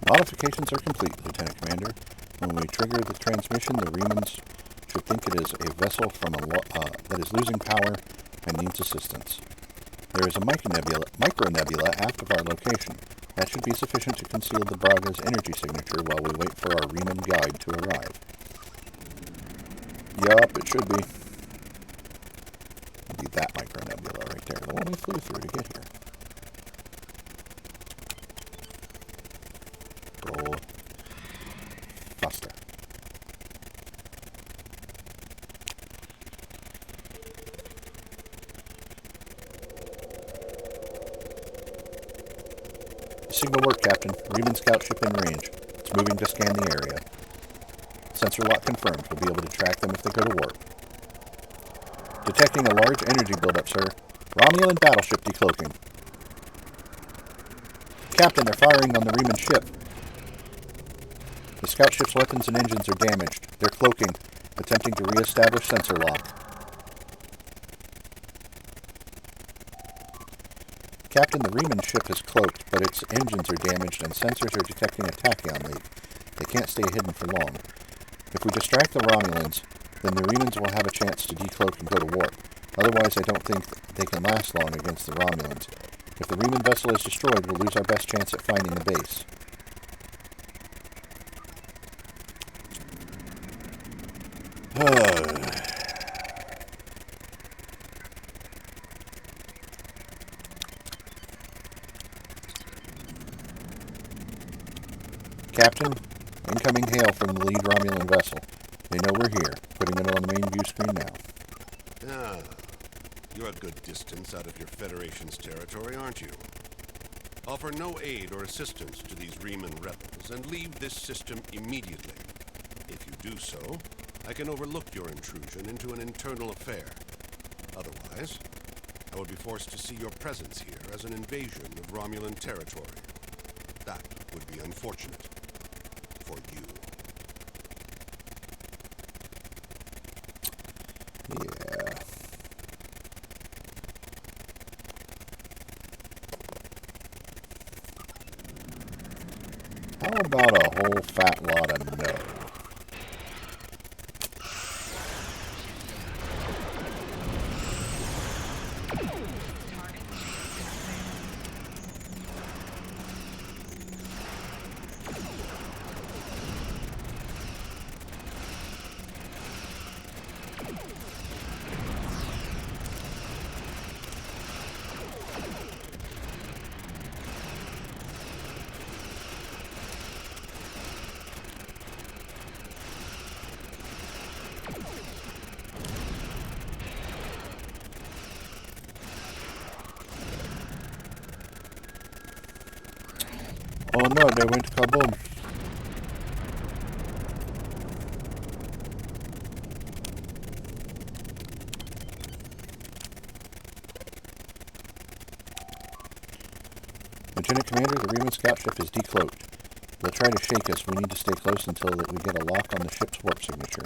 Modifications are complete, Lieutenant Commander. When we trigger the transmission, the Remans should think it is a vessel from that is losing power and needs assistance. There is a micronebula aft of our location. That should be sufficient to conceal the Braga's energy signature while we wait for our Reman guide to arrive. Yup, it should be. It'd be that micronebula right there, the one we flew through to get here. Go faster. Signal work, Captain. Reman scout ship in range. It's moving to scan the area. Sensor lock confirmed. We'll be able to track them if they go to warp. Detecting a large energy buildup, sir. Romulan battleship decloaking. Captain, they're firing on the Reman ship. The scout ship's weapons and engines are damaged. They're cloaking, attempting to re-establish sensor lock. Captain, the Reman ship is cloaked, but its engines are damaged and sensors are detecting a tachyon leak. They can't stay hidden for long. If we distract the Romulans, then the Remans will have a chance to decloak and go to warp. Otherwise, I don't think they can last long against the Romulans. If the Reman vessel is destroyed, we'll lose our best chance at finding the base. Captain, incoming hail from the lead Romulan vessel. They know we're here. Putting it on the main view screen now. Ah, you're a good distance out of your Federation's territory, aren't you? Offer no aid or assistance to these Reman rebels and leave this system immediately. If you do so, I can overlook your intrusion into an internal affair. Otherwise, I would be forced to see your presence here as an invasion of Romulan territory. That would be unfortunate for you. Yeah. How about a whole fat lot of no? Oh no, they went kaboom. Lieutenant Commander, the Remans scout ship is decloaked. They'll try to shake us. We need to stay close until we get a lock on the ship's warp signature.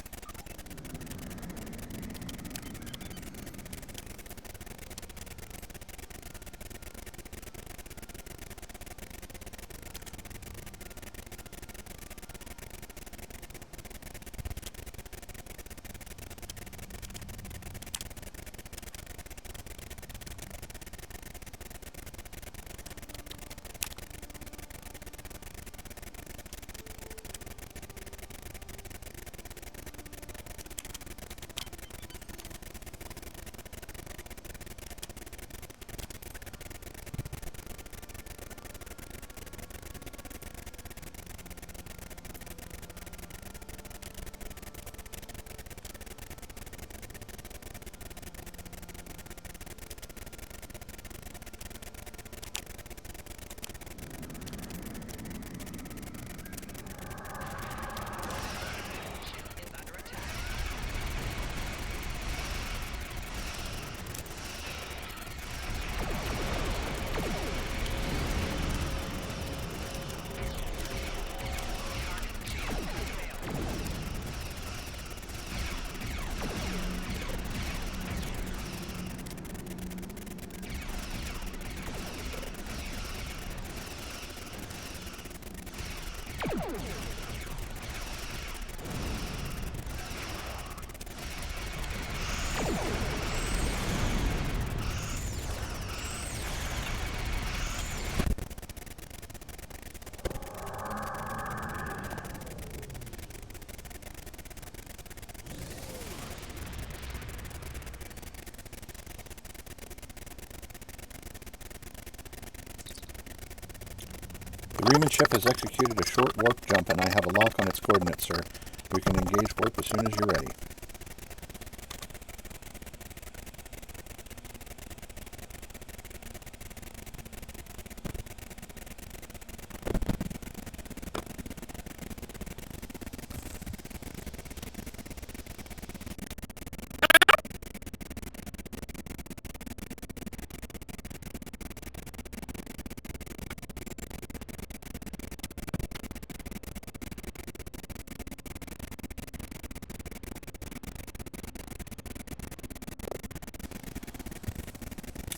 The Reman ship has executed a short warp jump, and I have a lock on its coordinates, sir. We can engage warp as soon as you're ready.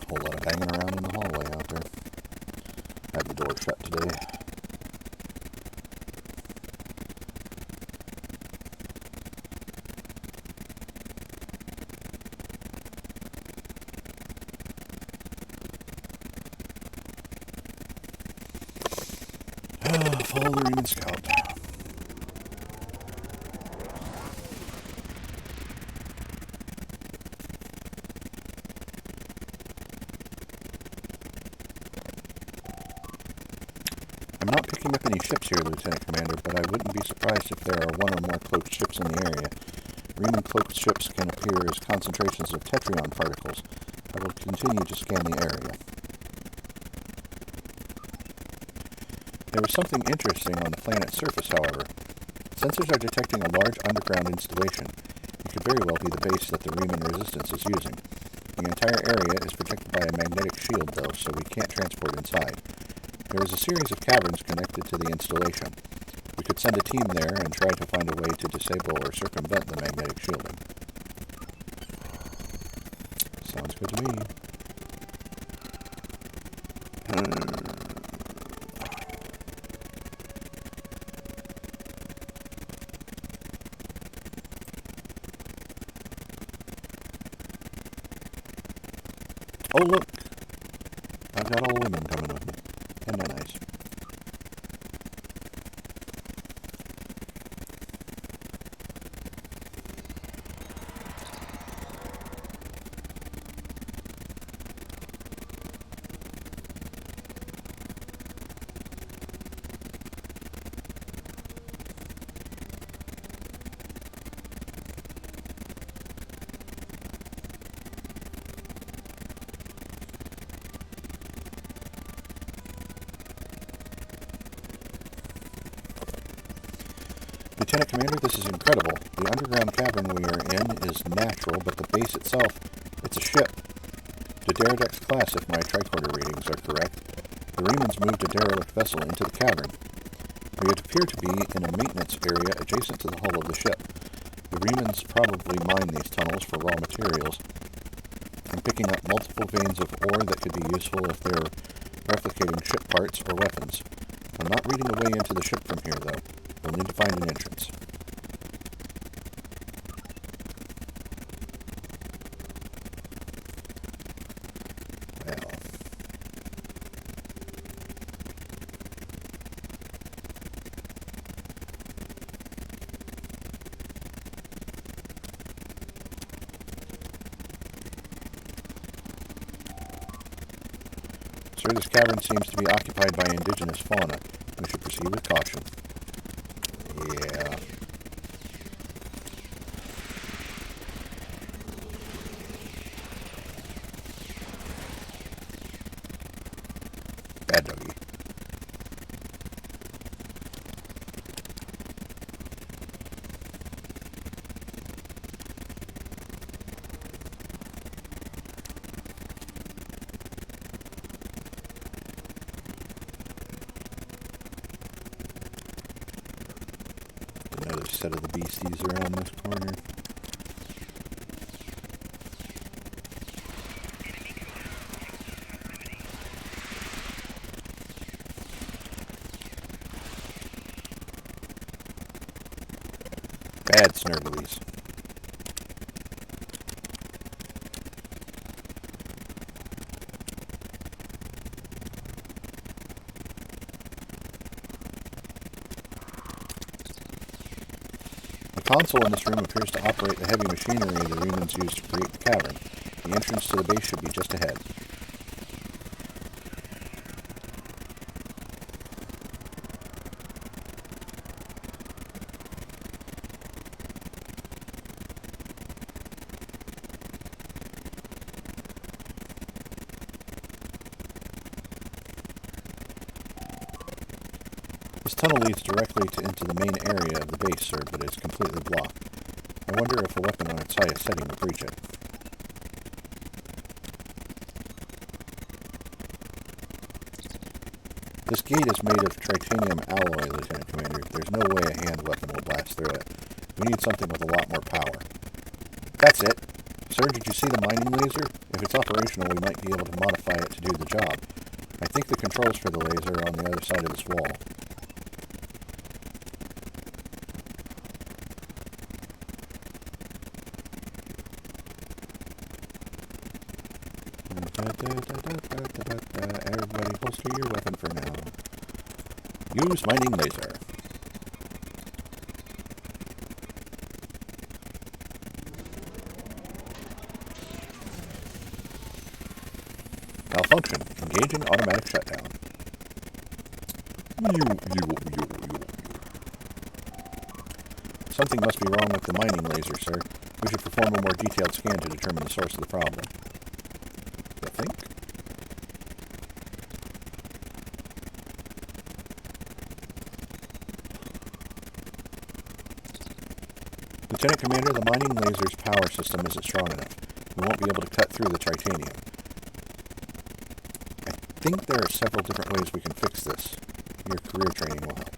Whole lot of hanging around in the hallway out there. Had the door shut today. Follow the Reman scout. I'm not picking up any ships here, Lieutenant Commander, but I wouldn't be surprised if there are one or more cloaked ships in the area. Reman cloaked ships can appear as concentrations of tetrion particles. I will continue to scan the area. There is something interesting on the planet's surface, however. Sensors are detecting a large underground installation. It could very well be the base that the Reman resistance is using. The entire area is protected by a magnetic shield, though, so we can't transport inside. There is a series of caverns connected to the installation. We could send a team there and try to find a way to disable or circumvent the magnetic shielding. Sounds good to me. Oh, look! I've got all women coming with me. Isn't that nice? Lieutenant Commander, this is incredible. The underground cavern we are in is natural, but the base itself, it's a ship. The Derridex class, if my tricorder readings are correct. the Remans moved a derelict vessel into the cavern. We would appear to be in a maintenance area adjacent to the hull of the ship. The Remans probably mined these tunnels for raw materials and picking up multiple veins of ore that could be useful if they're replicating ship parts or weapons. I'm not reading a way into the ship from here, though. We'll need to find an entrance. Well. Sir, this cavern seems to be occupied by indigenous fauna. We should proceed with caution. Yeah. Bad doggy. Another set of the beasties around this corner. Bad snurglies. The console in this room appears to operate the heavy machinery the Remans used to create the cavern. The entrance to the base should be just ahead. This tunnel leads directly into the main area of the base, sir, but it's completely blocked. I wonder if a weapon on its highest setting will breach it. This gate is made of titanium alloy, Lieutenant Commander. There's no way a hand weapon will blast through it. We need something with a lot more power. That's it. Sir, did you see the mining laser? If it's operational, we might be able to modify it to do the job. I think the controls for the laser are on the other side of this wall. Everybody holster your weapon for now. Use mining laser. Malfunction. Engaging automatic shutdown. Something must be wrong with the mining laser, sir. We should perform a more detailed scan to determine the source of the problem. I think. Lieutenant Commander, the mining laser's power system isn't strong enough. We won't be able to cut through the titanium. I think there are several different ways we can fix this. Your career training will help.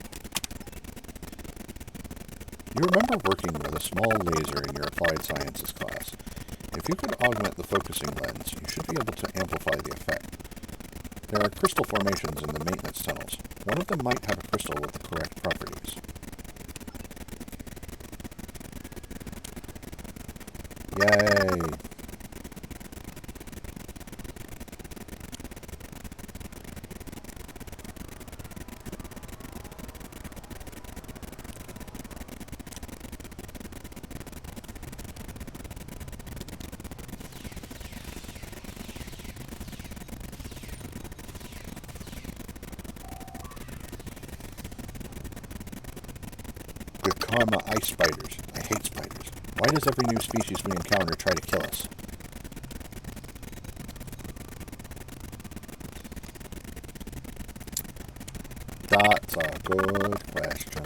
You remember working with a small laser in your applied sciences class. If you could augment the focusing lens, you should be able to amplify the effect. There are crystal formations in the maintenance tunnels. One of them might have a crystal with the correct properties. Yay! Karma ice spiders. I hate spiders. Why does every new species we encounter try to kill us? That's a good question.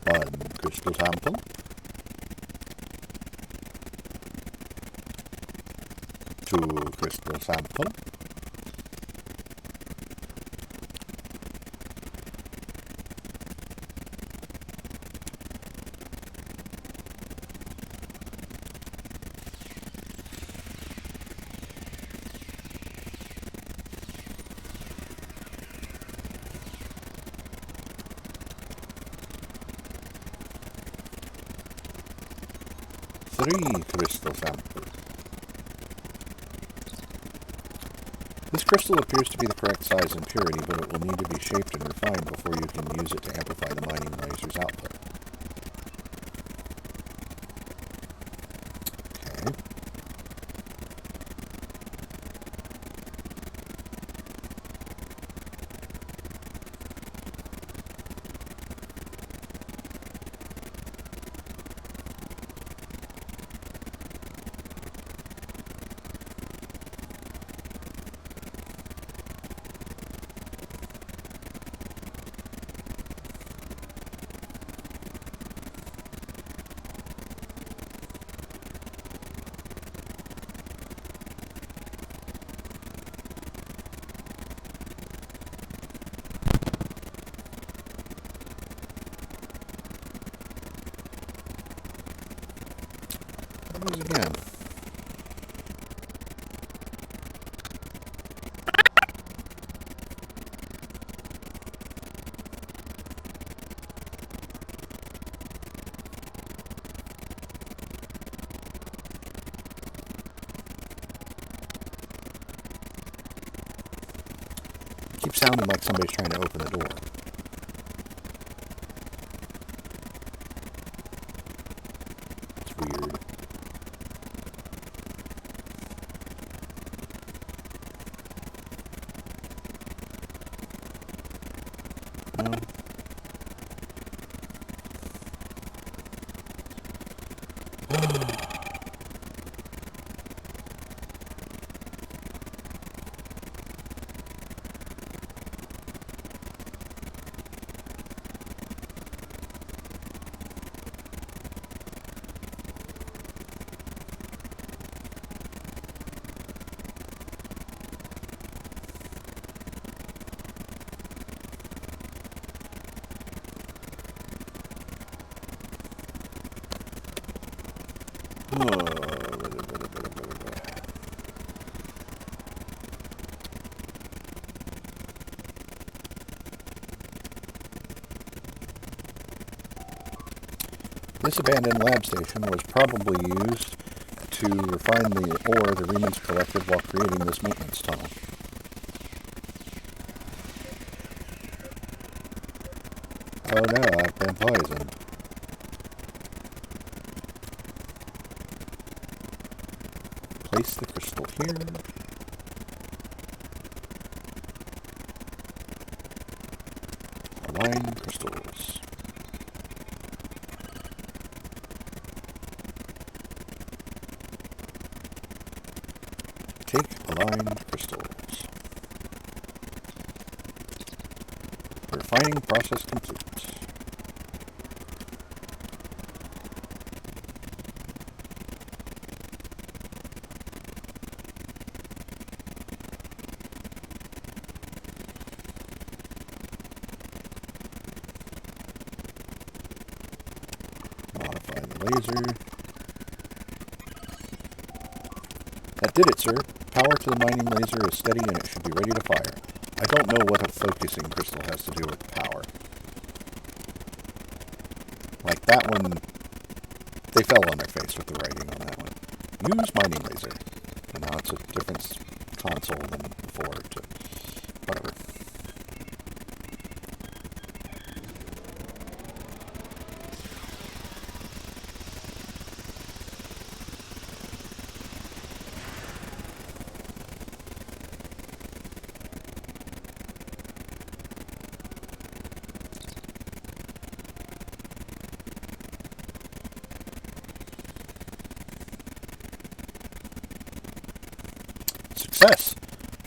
One crystal sample. 2 crystal sample. Three crystal samples. This crystal appears to be the correct size and purity, but it will need to be shaped and refined before you can use it to amplify the mining laser's output. Okay. Again. It keeps sounding like somebody's trying to open the door. It's weird. No. This abandoned lab station was probably used to refine the ore the Remans collected while creating this maintenance tunnel. Oh no, I've been poisoned. Place the crystal here. Align crystals. Take align crystals. Refining process complete. Modify the laser. That did it, sir. Power to the mining laser is steady and it should be ready to fire. I don't know what a focusing crystal has to do with power. Like that one, they fell on their face with the writing on that one. Use mining laser. And now it's a different console than before. Whatever. Success!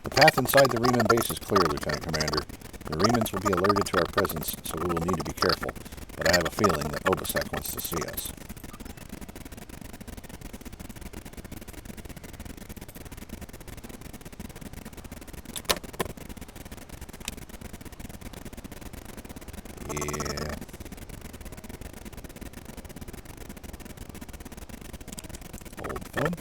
The path inside the Reman base is clear, Lieutenant Commander. The Remans will be alerted to our presence, so we will need to be careful. But I have a feeling that Obasek wants to see us. One.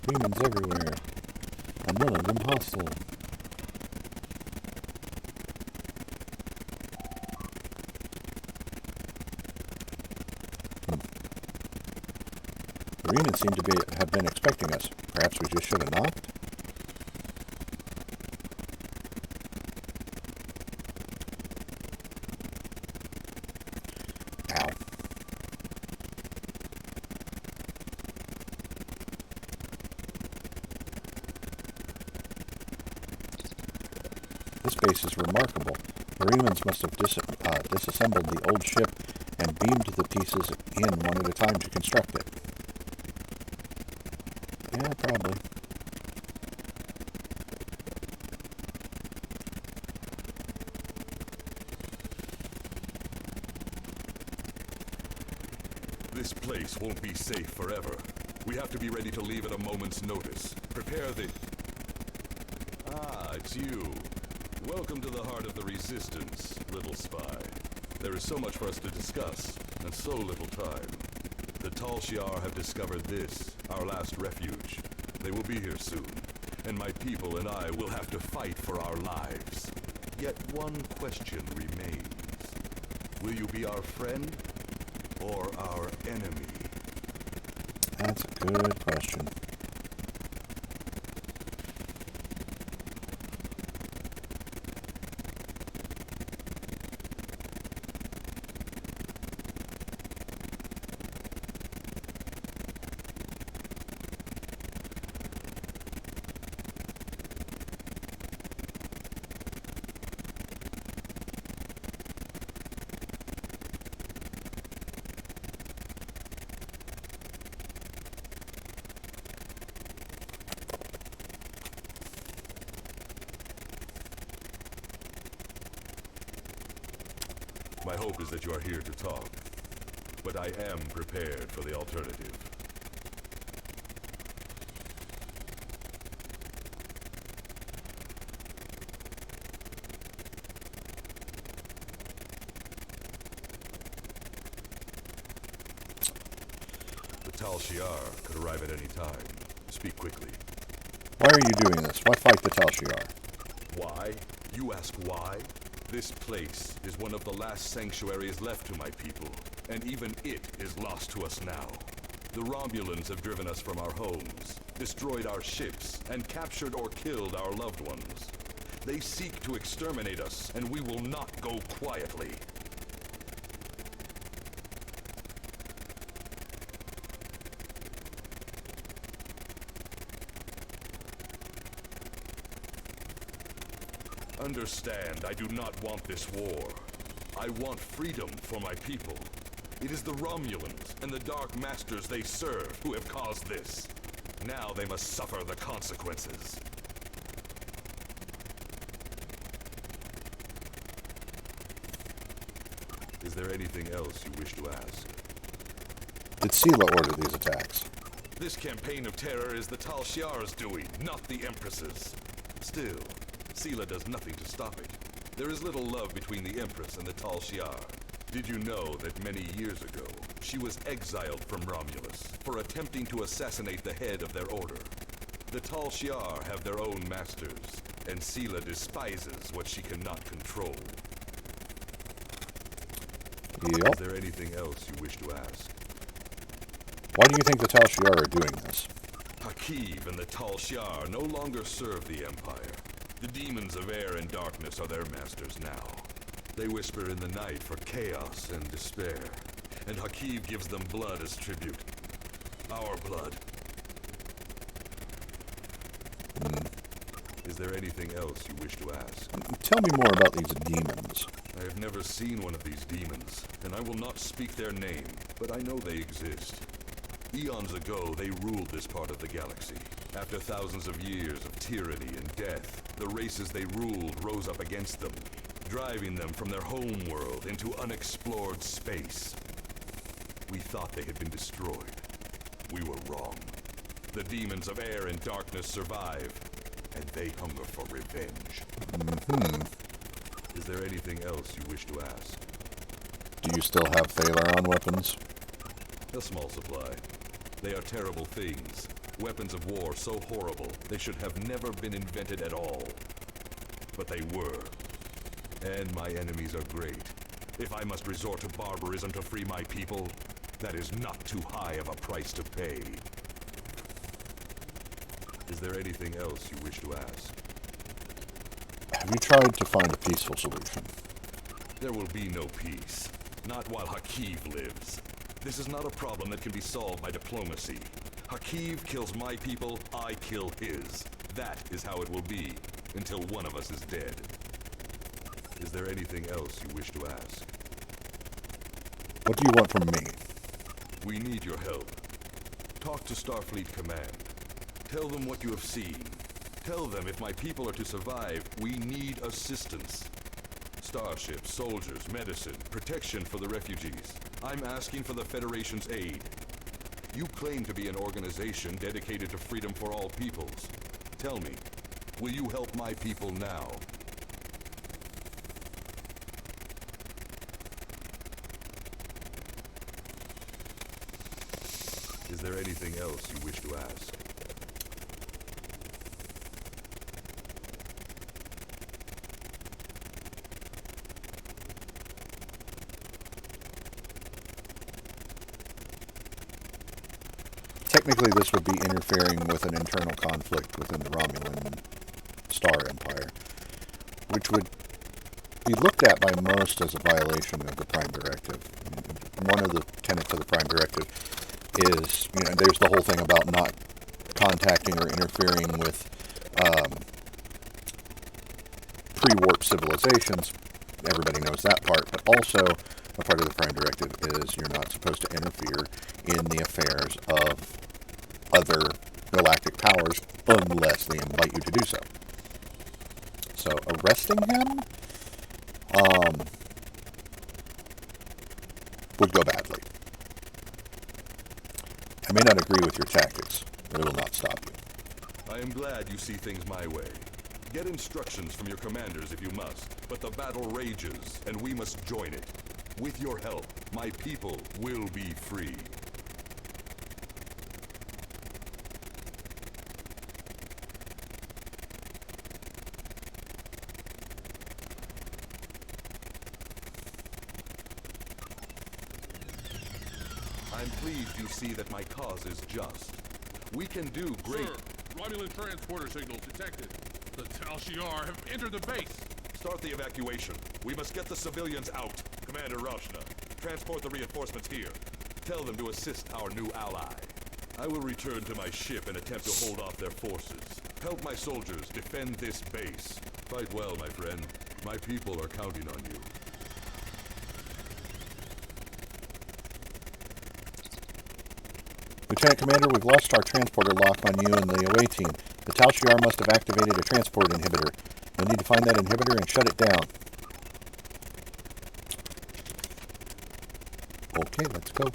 Remans everywhere. And none of them hostile. The Remans seem to have been expecting us. Perhaps we just should have knocked? Ow. This base is remarkable. The Remans must have disassembled the old ship and beamed the pieces in one at a time to construct it. Yeah, probably. This place won't be safe forever. We have to be ready to leave at a moment's notice. Prepare the... Ah, it's you. Welcome to the heart of the Resistance, little spy. There is so much for us to discuss, and so little time. The Tal Shiar have discovered this, our last refuge. They will be here soon, and my people and I will have to fight for our lives. Yet one question remains. Will you be our friend, or our enemy? That's a good question. My hope is that you are here to talk, but I am prepared for the alternative. The Tal Shiar could arrive at any time. Speak quickly. Why are you doing this? Why fight the Tal Shiar? Why? You ask why? This place is one of the last sanctuaries left to my people, and even it is lost to us now. The Romulans have driven us from our homes, destroyed our ships, and captured or killed our loved ones. They seek to exterminate us, and we will not go quietly. Understand, I do not want this war. I want freedom for my people. It is the Romulans and the Dark Masters they serve who have caused this. Now they must suffer the consequences. Is there anything else you wish to ask? Did Sela order these attacks? This campaign of terror is the Tal Shiar's doing, not the Empress's. Still, Sela does nothing to stop it. There is little love between the Empress and the Tal Shiar. Did you know that many years ago, she was exiled from Romulus for attempting to assassinate the head of their order? The Tal Shiar have their own masters, and Sela despises what she cannot control. Yep. Is there anything else you wish to ask? Why do you think the Tal Shiar are doing this? Hakiv and the Tal Shiar no longer serve the Empire. The demons of air and darkness are their masters now. They whisper in the night for chaos and despair, and Hakiv gives them blood as tribute. Our blood. Is there anything else you wish to ask? Tell me more about these demons. I have never seen one of these demons, and I will not speak their name, but I know they exist. Eons ago, they ruled this part of the galaxy. After thousands of years of tyranny and death, the races they ruled rose up against them, driving them from their home world into unexplored space. We thought they had been destroyed, We were wrong. The demons of air and darkness survive, and they hunger for revenge. Is there anything else you wish to ask? Do you still have Thalaron weapons? A small supply. They are terrible things. Weapons of war so horrible, they should have never been invented at all. But they were. And my enemies are great. If I must resort to barbarism to free my people, that is not too high of a price to pay. Is there anything else you wish to ask? Have you tried to find a peaceful solution? There will be no peace. Not while Hakiv lives. This is not a problem that can be solved by diplomacy. Hakiv kills my people, I kill his. That is how it will be, until one of us is dead. Is there anything else you wish to ask? What do you want from me? We need your help. Talk to Starfleet Command. Tell them what you have seen. Tell them if my people are to survive, we need assistance. Starships, soldiers, medicine, protection for the refugees. I'm asking for the Federation's aid. You claim to be an organization dedicated to freedom for all peoples. Tell me, will you help my people now? Is there anything else you wish to ask? Technically, this would be interfering with an internal conflict within the Romulan Star Empire, which would be looked at by most as a violation of the Prime Directive. One of the tenets of the Prime Directive is, there's the whole thing about not contacting or interfering with pre-warp civilizations. Everybody knows that part, but also a part of the Prime Directive is you're not supposed to interfere in the affairs of other galactic powers unless they invite you to do so. So arresting him would go badly. I may not agree with your tactics, but it will not stop you. I am glad you see things my way. Get instructions from your commanders if you must, but the battle rages, and we must join it. With your help, my people will be free. I'm pleased you see that my cause is just. We can do great... Sir, Romulan transporter signals detected. The Tal Shiar have entered the base. Start the evacuation. We must get the civilians out. Commander Rashna, transport the reinforcements here. Tell them to assist our new ally. I will return to my ship and attempt to hold off their forces. Help my soldiers defend this base. Fight well, my friend. My people are counting on you. Lieutenant Commander, we've lost our transporter lock on you and the away team. The Tal Shiar must have activated a transport inhibitor. You'll need to find that inhibitor and shut it down. Okay, let's go.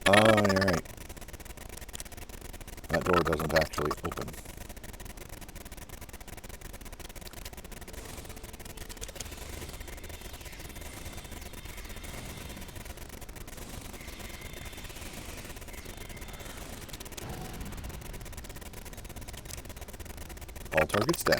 Alright. That door doesn't actually open. All targets down.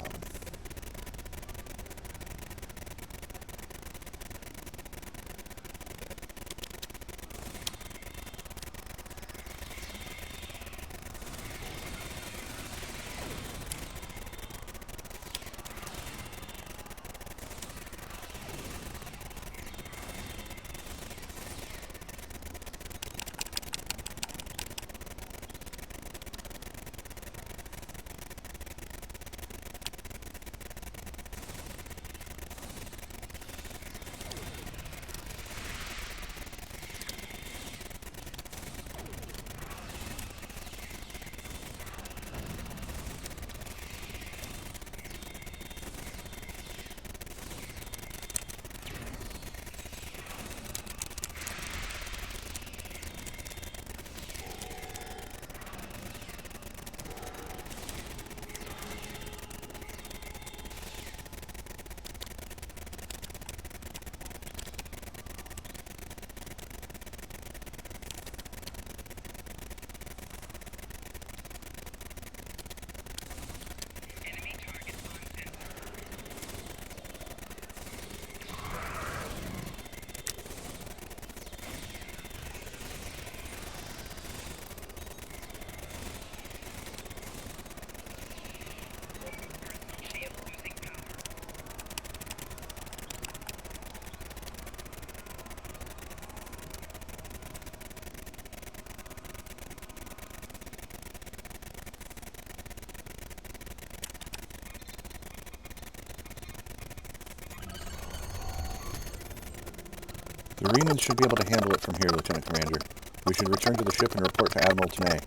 The Remans should be able to handle it from here, Lieutenant Commander. We should return to the ship and report to Admiral Tanay.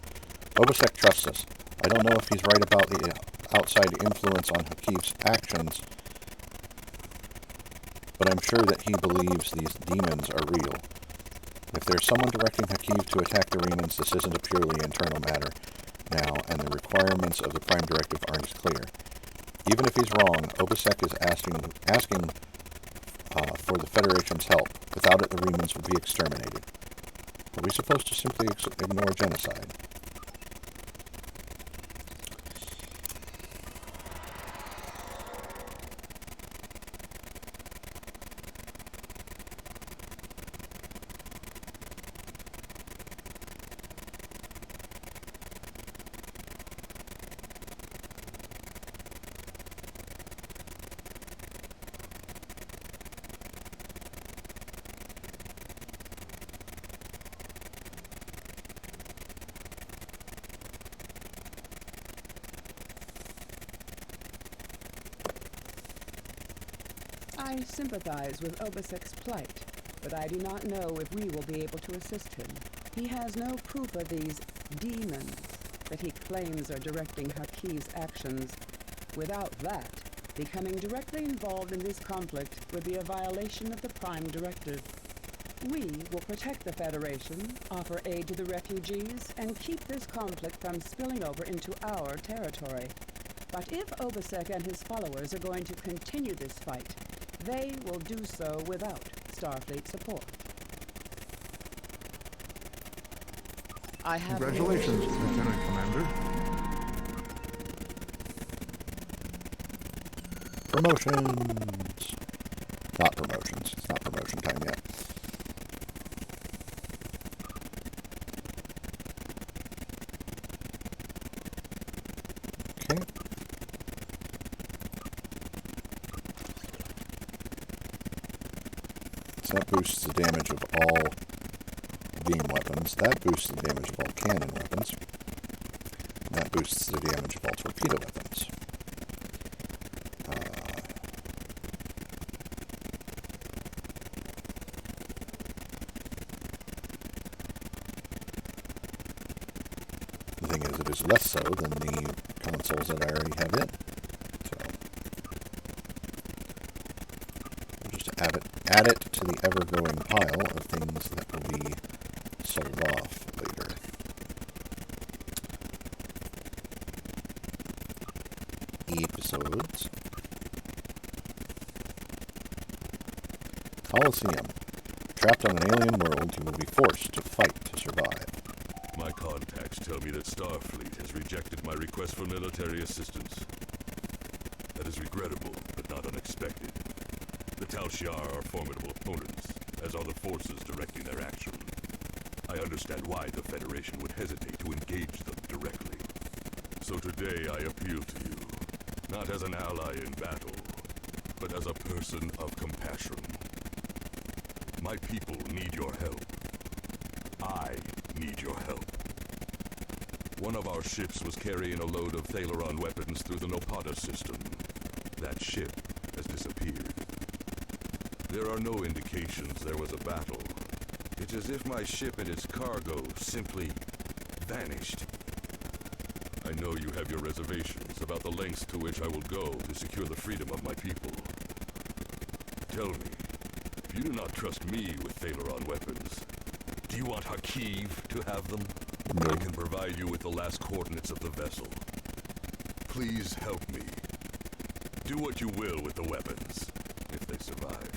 Obasek trusts us. I don't know if he's right about the outside influence on Hakiv's actions, but I'm sure that he believes these demons are real. If there's someone directing Hakiv to attack the Remans, this isn't a purely internal matter now, and the requirements of the Prime Directive aren't as clear. Even if he's wrong, Obasek is asking for the Federation's help. Without it, the Remans would be exterminated. Are we supposed to simply ignore genocide? I sympathize with Obasek's plight, but I do not know if we will be able to assist him. He has no proof of these demons that he claims are directing Hakiv's actions. Without that, becoming directly involved in this conflict would be a violation of the Prime Directive. We will protect the Federation, offer aid to the refugees, and keep this conflict from spilling over into our territory. But if Obasek and his followers are going to continue this fight, they will do so without Starfleet support. I have... Congratulations, Lieutenant Commander. Promotions! Not promotions. It's not promotion time yet. Okay. So that boosts the damage of all beam weapons. That boosts the damage of all cannon weapons. And that boosts the damage of all torpedo weapons. The thing is, it is less so than the consoles that I already have in. So, I'll just add it to the ever-growing pile of things that will be sold off later. Episodes. Coliseum. Trapped on an alien world, you will be forced to fight to survive. My contacts tell me that Starfleet has rejected my request for military assistance. That is regrettable, but not unexpected. The Tal Shiar are formidable opponents, as are the forces directing their action. I understand why the Federation would hesitate to engage them directly. So today I appeal to you, not as an ally in battle, but as a person of compassion. My people need your help. I need your help. One of our ships was carrying a load of Thalaron weapons through the Nopata system. That ship has disappeared. There are no indications there was a battle. It's as if my ship and its cargo simply vanished. I know you have your reservations about the lengths to which I will go to secure the freedom of my people. Tell me, if you do not trust me with Thalaron weapons, do you want Hakiv to have them? No. I can provide you with the last coordinates of the vessel. Please help me. Do what you will with the weapons, if they survive.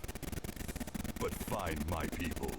But find my people.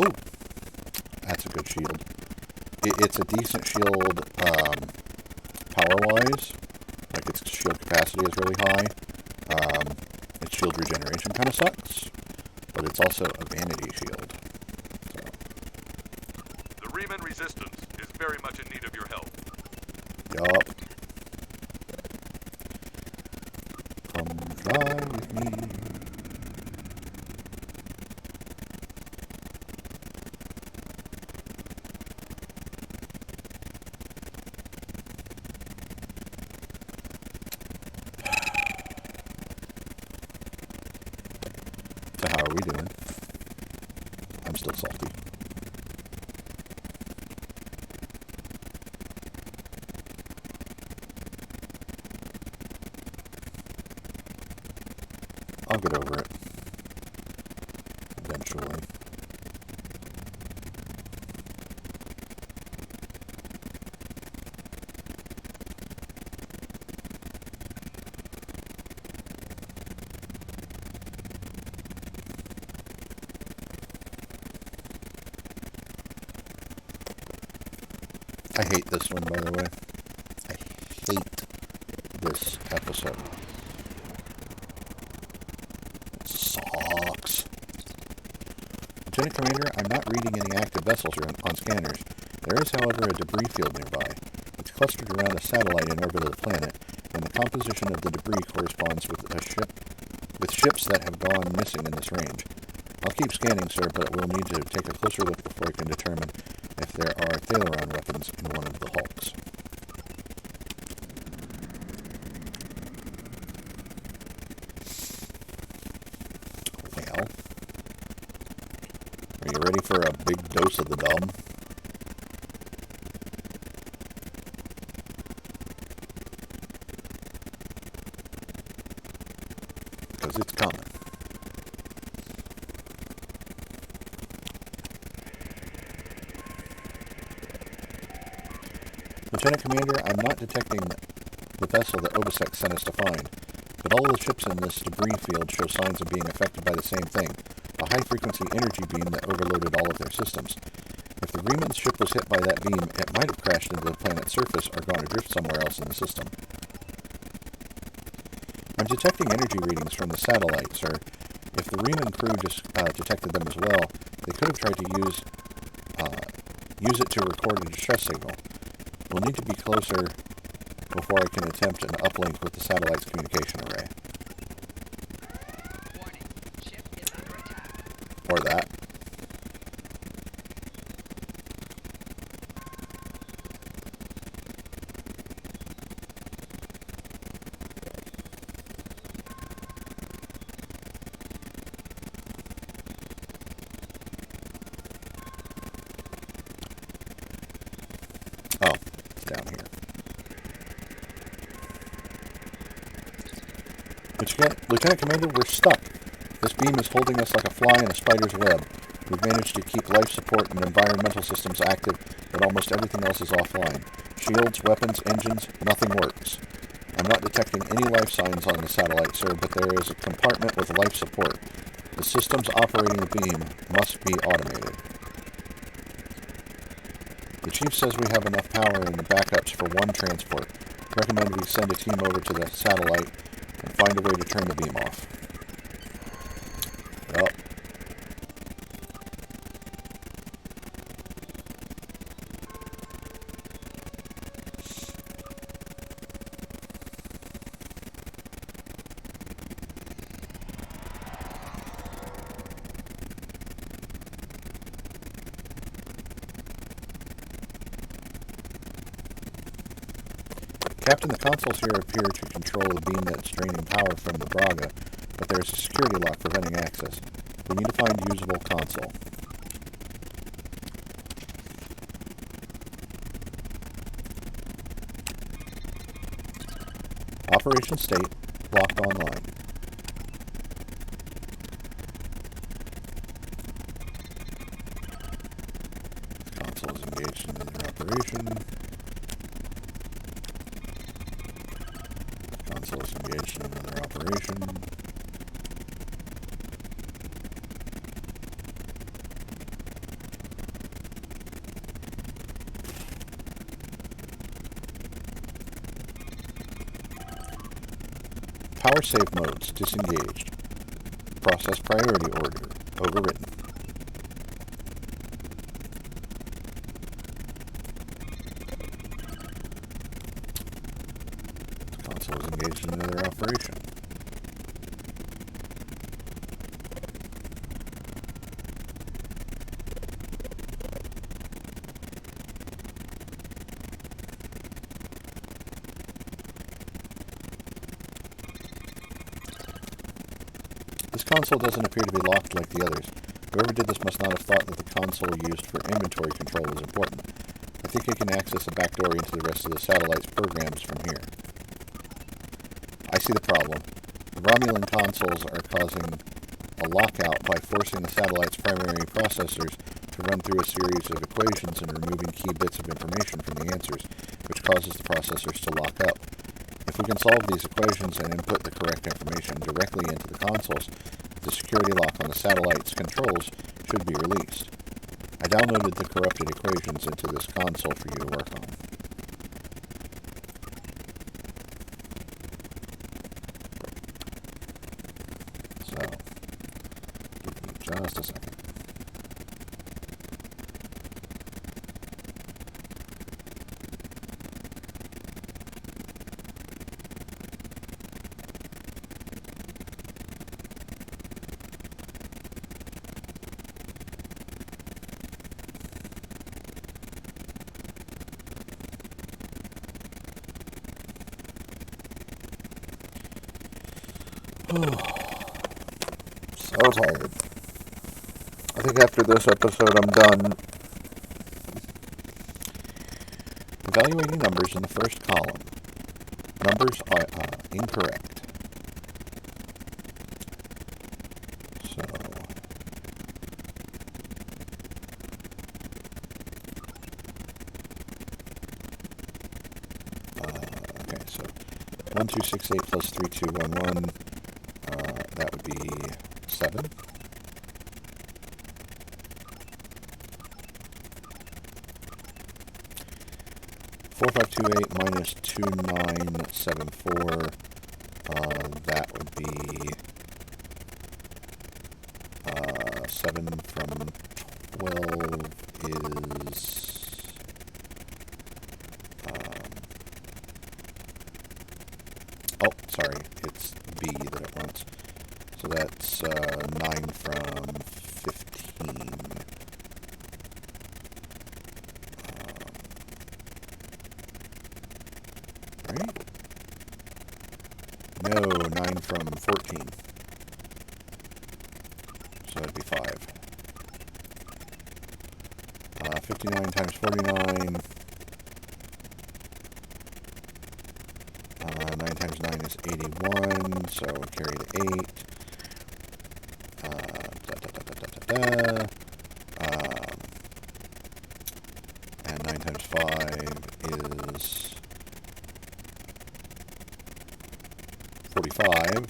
Oh, that's a good shield. It's a decent shield power-wise. Like, its shield capacity is really high. Its shield regeneration kind of sucks, but it's also a vanity shield. So. The Reman resistance is very much in need of your help. Yup. Come fly with me. So how are we doing? I'm still salty. I'll get over it. Eventually. I hate this one, by the way. I hate this episode. It sucks. Lieutenant Commander, I'm not reading any active vessels on scanners. There is, however, a debris field nearby. It's clustered around a satellite in orbit of the planet, and the composition of the debris corresponds with ships that have gone missing in this range. I'll keep scanning, sir, but we'll need to take a closer look before I can determine if there are Thaleron weapons in one of the hulks. Well, are you ready for a big dose of the dumb? Because it's coming. Lieutenant Commander, I'm not detecting the vessel that Obisek sent us to find, but all of the ships in this debris field show signs of being affected by the same thing, a high-frequency energy beam that overloaded all of their systems. If the Remans ship was hit by that beam, it might have crashed into the planet's surface or gone adrift somewhere else in the system. I'm detecting energy readings from the satellite, sir. If the Reman crew detected them as well, they could have tried to use it to record a distress signal. We'll need to be closer before I can attempt an uplink with the satellite's communication array. Warning, ship is under attack. Or that. Oh, it's down here. Lieutenant Commander, we're stuck. This beam is holding us like a fly in a spider's web. We've managed to keep life support and environmental systems active, but almost everything else is offline. Shields, weapons, engines, nothing works. I'm not detecting any life signs on the satellite, sir, but there is a compartment with life support. The systems operating the beam must be automated. The Chief says we have enough power in the backups for one transport. Recommend we send a team over to the satellite and find a way to turn the beam off. Well. Captain, the consoles here appear to control the beam that's draining power from the Braga, but there is a security lock preventing access. We need to find a usable console. Operation state, locked online. Console is engaged in another operation. Console is engaged in another operation. Power save modes disengaged. Process priority order overwritten. The console is engaged in another operation. This console doesn't appear to be locked like the others. Whoever did this must not have thought that the console used for inventory control was important. I think I can access a backdoor into the rest of the satellite's programs from here. I see the problem. The Romulan consoles are causing a lockout by forcing the satellite's primary processors to run through a series of equations and removing key bits of information from the answers, which causes the processors to lock up. If we can solve these equations and input the correct information directly into the consoles, the security lock on the satellite's controls should be released. I downloaded the corrupted equations into this console for you to work on. So, give me just a second. So tired. I think after this episode I'm done. Evaluating numbers in the first column. Numbers are incorrect. So, okay, so 1268 plus 3211. That would be 7. 4528 minus 2974. That would be 7 from 12 is oh, sorry, it's B that it wants. So that's 9 from 15. Right? No, 9 from 14. So that'd be 5. 59 times 49. 9 times 9 is 81, so we'll carry the 8. And 9 times 5 is 45.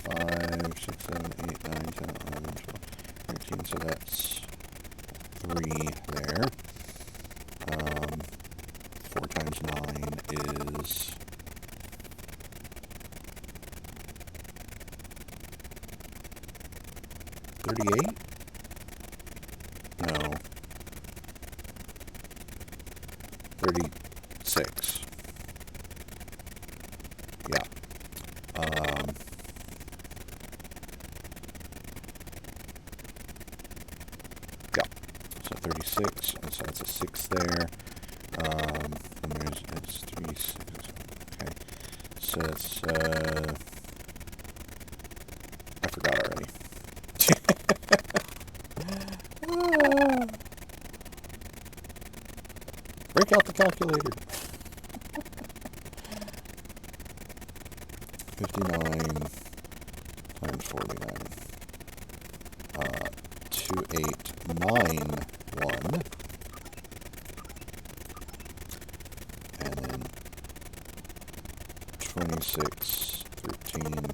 5, 6, 7, 8, 9, 10, 11, 12, 13, so that's 3 there. 4 times 9 is 38? No. 36. Yeah. Yeah. So 36, and so that's a 6 there. And it's 3, 6. Okay. So it's, I forgot already. Break out the calculator. 59 times 49. 2891. And then 26, 13.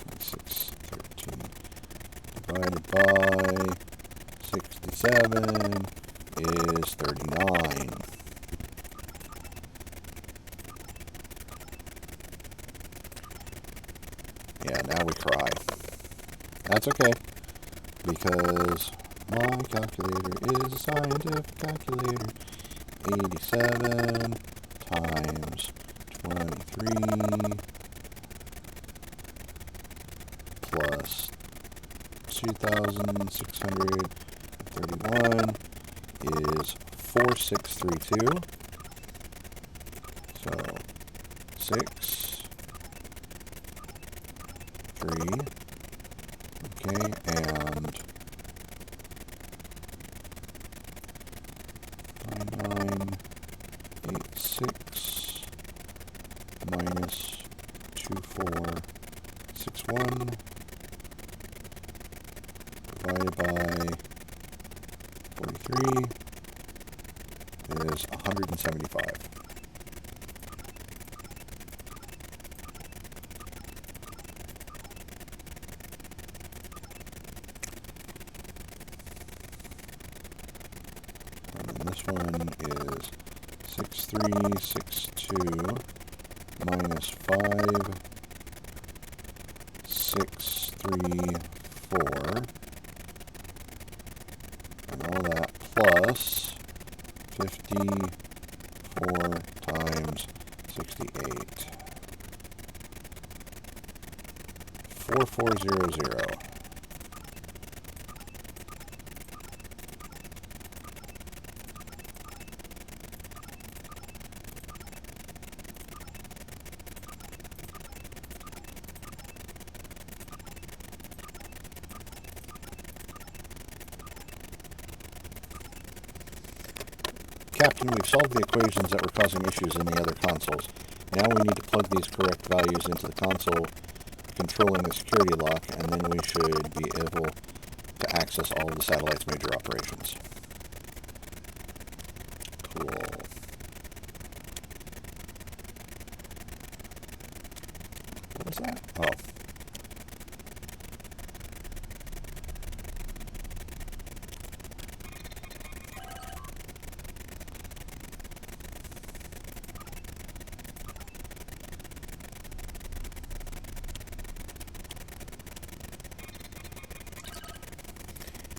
26, 13 divided by 67 is 39. Yeah, now we cry. That's okay, because my calculator is a scientific calculator. 87 times 23 plus 2,631 is 4632. So 6, 3, okay, and 9986 minus 2461 divided by 43 is 175. And then this one is 6362 minus 5634. And all that plus 54 times 68. 4400. Captain, we've solved the equations that were causing issues in the other consoles. Now we need to plug these correct values into the console controlling the security lock, and then we should be able to access all of the satellite's major operations. Cool. What was that? Oh.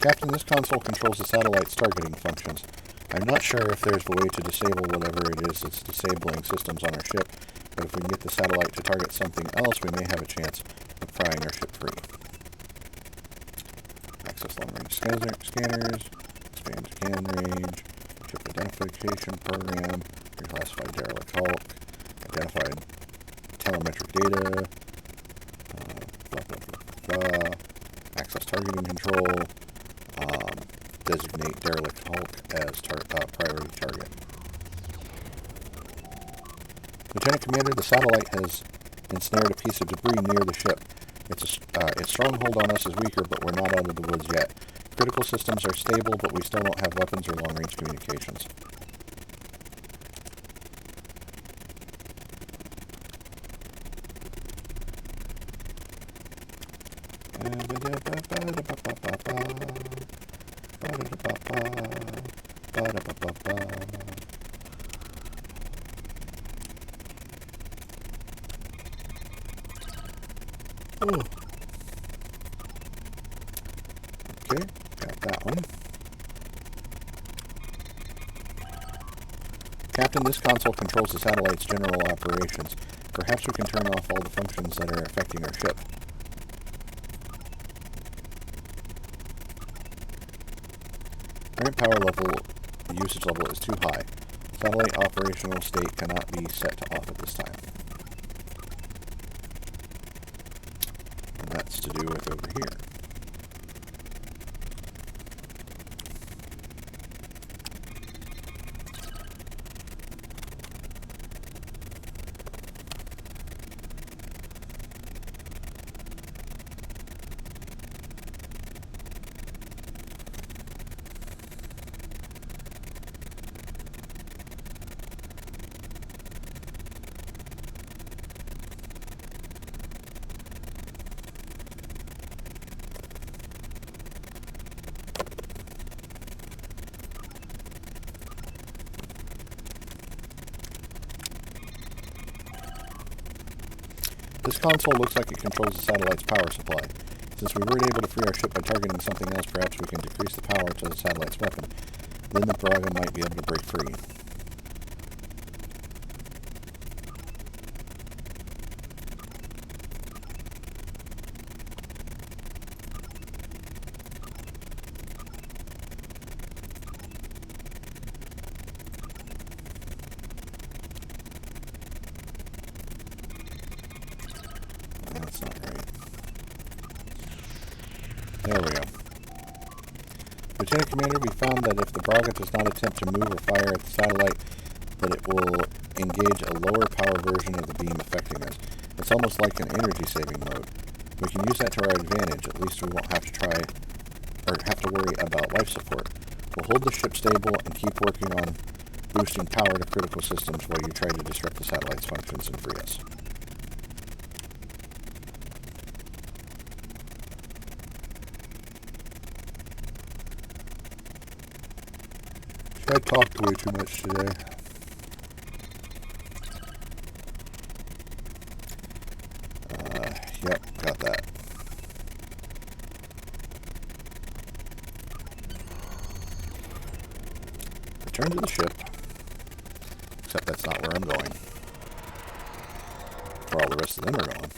Captain, this console controls the satellite's targeting functions. I'm not sure if there's a way to disable whatever it is that's disabling systems on our ship, but if we can get the satellite to target something else, we may have a chance of prying our ship free. Access long-range scanners, expand scan range, ship identification program, reclassified derelict hulk, identified telemetric data, blah, blah, blah, blah, access targeting control, designate derelict hulk as priority target. Lieutenant Commander, the satellite has ensnared a piece of debris near the ship. Its stronghold on us is weaker, but we're not out of the woods yet. Critical systems are stable, but we still don't have weapons or long-range communications. Oh. Okay, got that one. Captain, this console controls the satellite's general operations. Perhaps we can turn off all the functions that are affecting our ship. Current power level, usage level is too high. Satellite operational state cannot be set to off at this time. And that's to do with over here. This console looks like it controls the satellite's power supply. Since we weren't able to free our ship by targeting something else, perhaps we can decrease the power to the satellite's weapon. Then the Braga might be able to break free. That's not right. There we go. Lieutenant Commander, we found that if the Braga does not attempt to move or fire at the satellite, that it will engage a lower power version of the beam affecting us. It's almost like an energy-saving mode. We can use that to our advantage. At least we won't have to worry about life support. We'll hold the ship stable and keep working on boosting power to critical systems while you try to disrupt the satellite's functions and free us. I talked way too much today. Yep, got that. Return to the ship. Except that's not where I'm going. Where all the rest of them are going.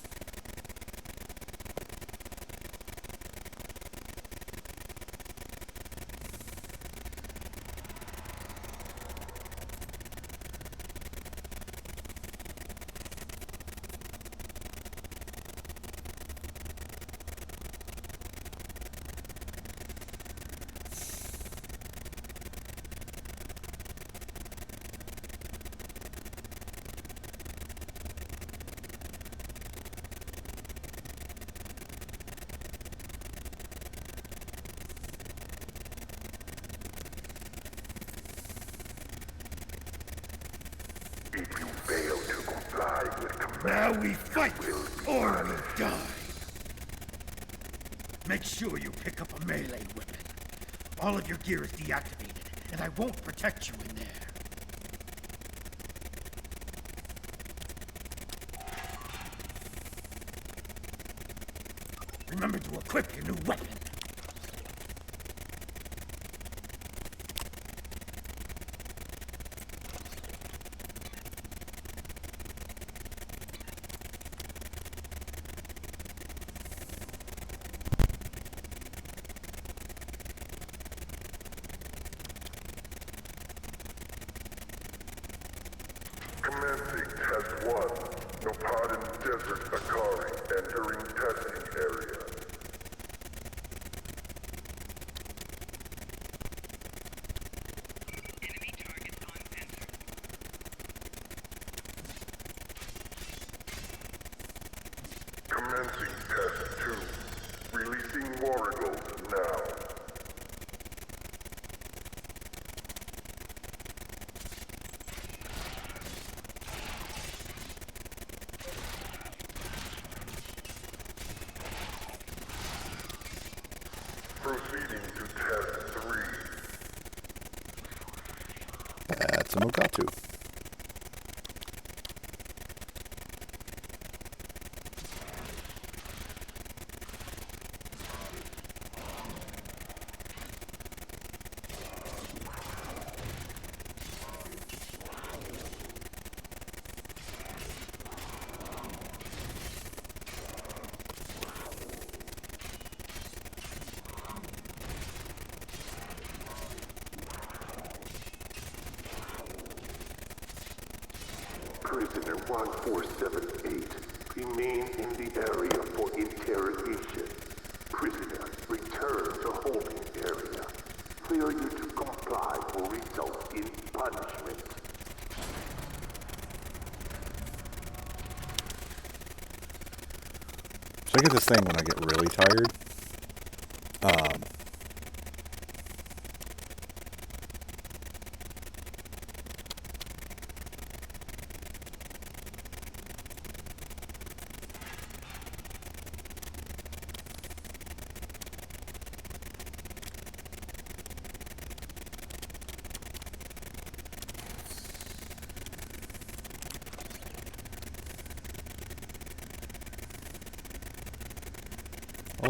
If you fail to comply with command, now we fight or we die. Make sure you pick up a melee weapon. All of your gear is deactivated, and I won't protect you in there. Remember to equip your new weapon. Commencing Test 1. Nopadan Desert Akari entering testing area. Enemy target on enter. Commencing Test 2. Releasing Warrigal now. Proceeding to Test 3. That's a Mokatu. Prisoner 1478, remain in the area for interrogation. Prisoner, return to holding area. Failure to comply will result in punishment. So I get this thing when I get really tired.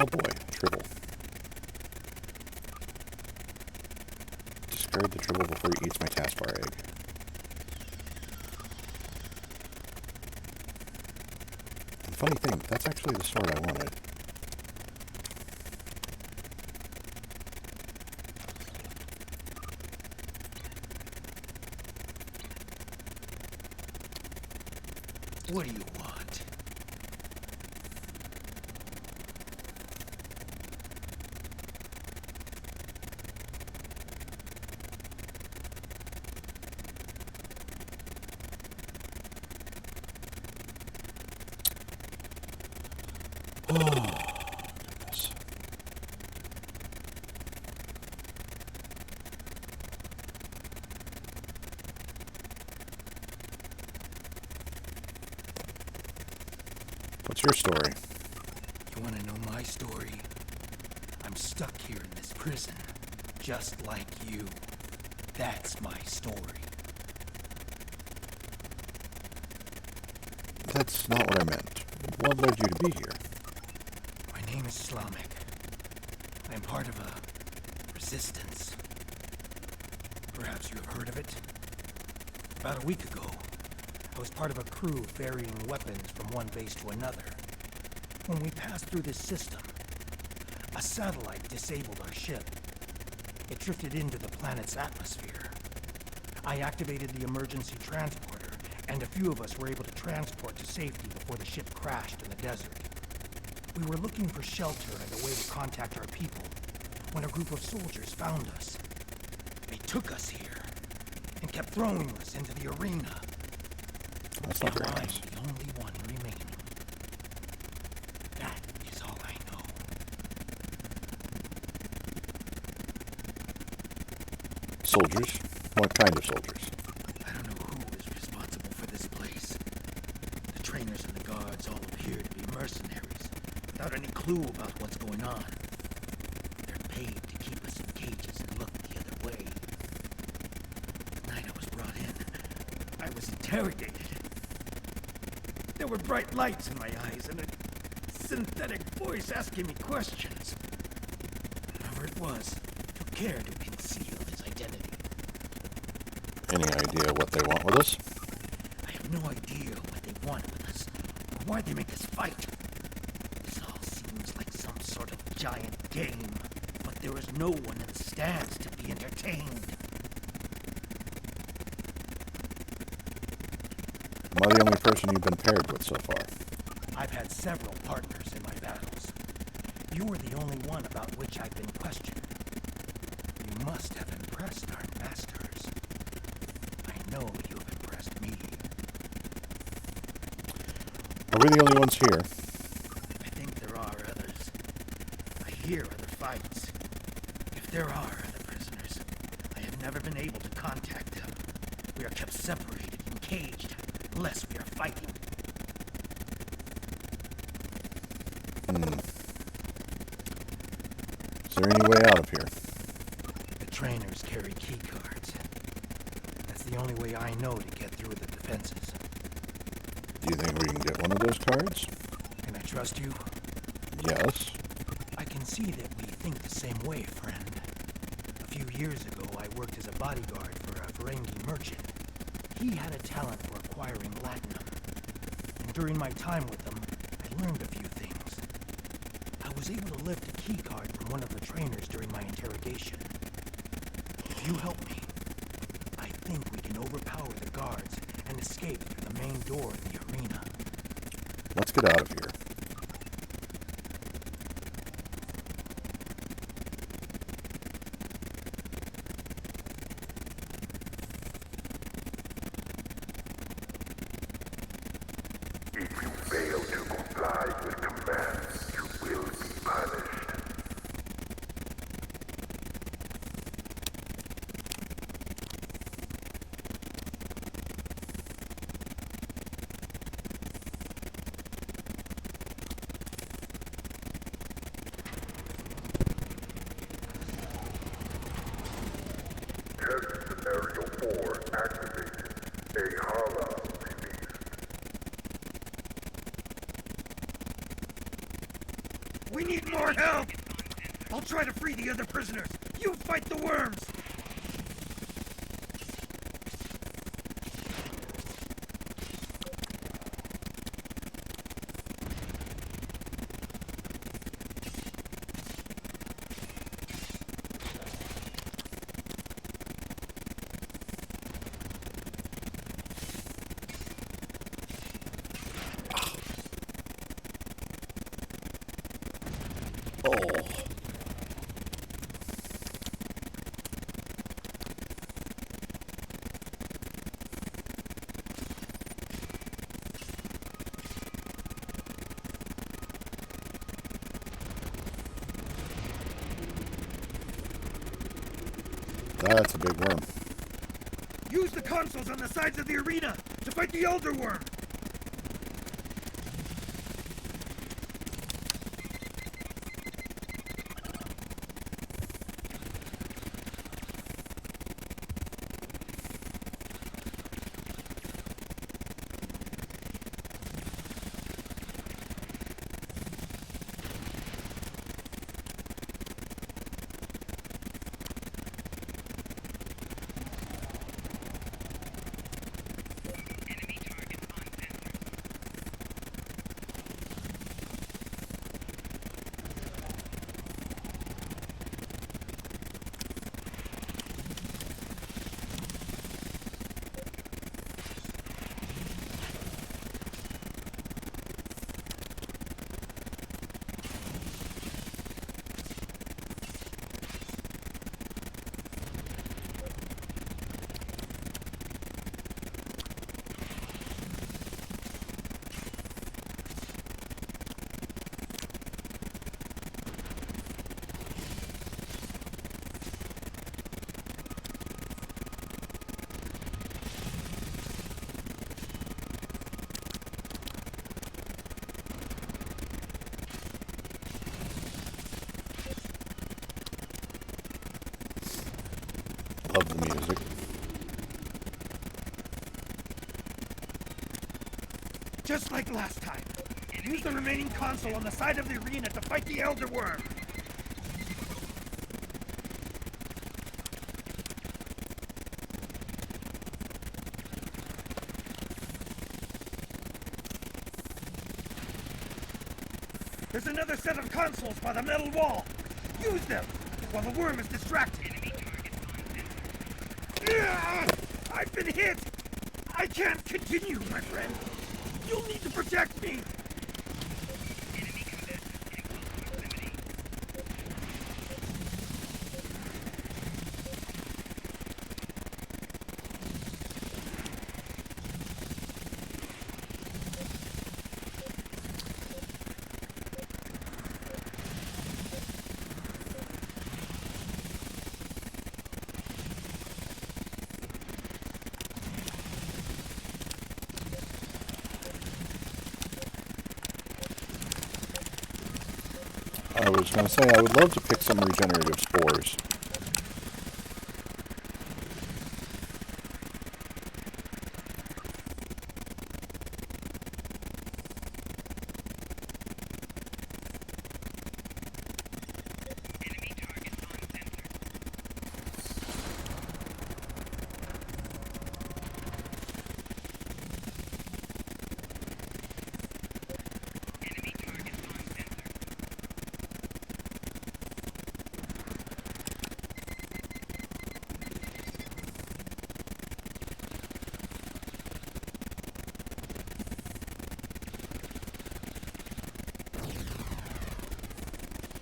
Oh boy, tribble. Discard the tribble before he eats my taskbar egg. And funny thing, that's actually the sword I wanted. What do you want? Oh, goodness. What's your story? You want to know my story? I'm stuck here in this prison, just like you. That's my story. That's not what I meant. What led you to be here? My name is Slamek. I'm part of a resistance. Perhaps you have heard of it? About a week ago, I was part of a crew ferrying weapons from one base to another. When we passed through this system, a satellite disabled our ship. It drifted into the planet's atmosphere. I activated the emergency transporter, and a few of us were able to transport to safety before the ship crashed in the desert. We were looking for shelter and a way to contact our people when a group of soldiers found us. They took us here and kept throwing us into the arena. That's not Now very I'm nice. the only one remaining. That is all I know. Soldiers? What kind of soldiers? I don't know who is responsible for this place. The trainers and the guards all appear to be mercenaries, without any clue about what's going on. They're paid to keep us in cages and look the other way. The night I was brought in, I was interrogated. There were bright lights in my eyes and a synthetic voice asking me questions. Whoever it was took care to conceal his identity. Any idea what they want with us? I have no idea what they want with us, or why they make us fight. This all seems like some sort of giant game, but there is no one in the stands to be entertained. Am I the only person you've been paired with so far? I've had several partners in my battles. You are the only one about which I've been questioned. You must have impressed our masters. I know you have impressed me. Are we the only ones here? I think there are others. I hear other fights. If there are other prisoners, I have never been able to contact them. We are kept separated and caged unless we are fighting. Is there any way out of here? The trainers carry key cards. That's the only way I know to get through the defenses. Do you think we can get one of those cards? Can I trust you? Yes. I can see that we think the same way, friend. A few years ago, I worked as a bodyguard for a Ferengi merchant. He had a talent for acquiring latinum. And during my time with him, I learned a few things. I was able to lift a key card from one of the trainers during my interrogation. If you help me, I think we can overpower the guards and escape through the main door in the arena. Let's get out of here. If you fail to comply with commands, you will be punished. Test scenario 4 activated. A Hala released. We need more help! I'll try to free the other prisoners. You fight the worms! That's a big worm. Use the consoles on the sides of the arena to fight the Elder Worm! Love the music. Just like last time. Use the remaining console on the side of the arena to fight the Elder Worm. There's another set of consoles by the metal wall. Use them while the worm is distracted. I've been hit! I can't continue, my friend. You'll need to protect me. I was going to say, I would love to pick some regenerative spores.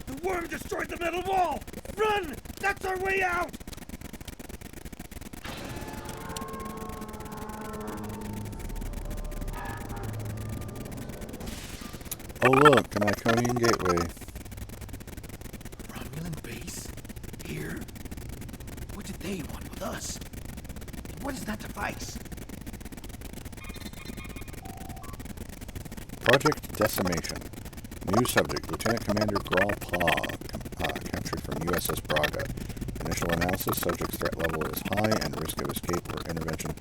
The worm destroyed the metal wall! Run! That's our way out! Oh look, an Iconian gateway. Romulan base? Here? What did they want with us? What is that device? Project Decimation. New subject, Lieutenant Commander Grawl captured from USS Braga. Initial analysis, subject's threat level is high and risk of escape or intervention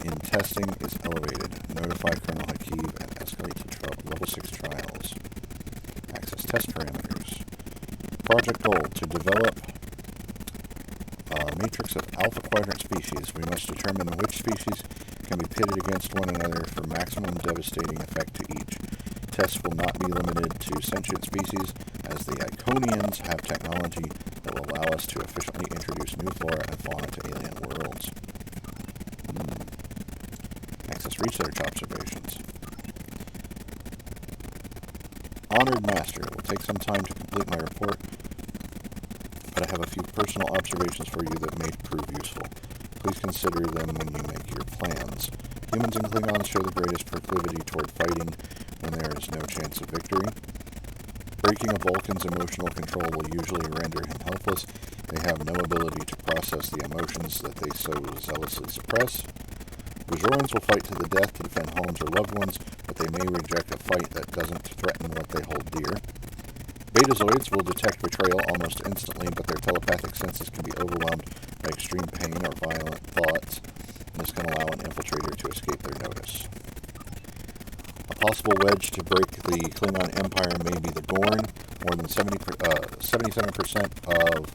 in testing is elevated. Notify Colonel Hakeeb and escalate to level 6 trials. Access test parameters. Project goal: to develop a matrix of alpha quadrant species. We must determine which species can be pitted against one another for maximum devastating effect to each. Tests will not be limited to sentient species, as the Iconians have technology that will allow us to efficiently introduce new flora and fauna to alien worlds. Access research observations. Honored Master, it will take some time to complete my report, but I have a few personal observations for you that may prove useful. Please consider them when you make your plans. Humans and Klingons show the greatest proclivity toward fighting when there is no chance of victory. Breaking a Vulcan's emotional control will usually render him helpless. They have no ability to process the emotions that they so zealously suppress. Bajorans will fight to the death to defend homes or loved ones, but they may reject a fight that doesn't threaten what they hold dear. Betazoids will detect betrayal almost instantly, but their telepathic senses can be overwhelmed by extreme pain or violent thoughts, and this can allow an infiltrator to escape their notice. A possible wedge to break the Klingon Empire may be the Gorn. More than 77% of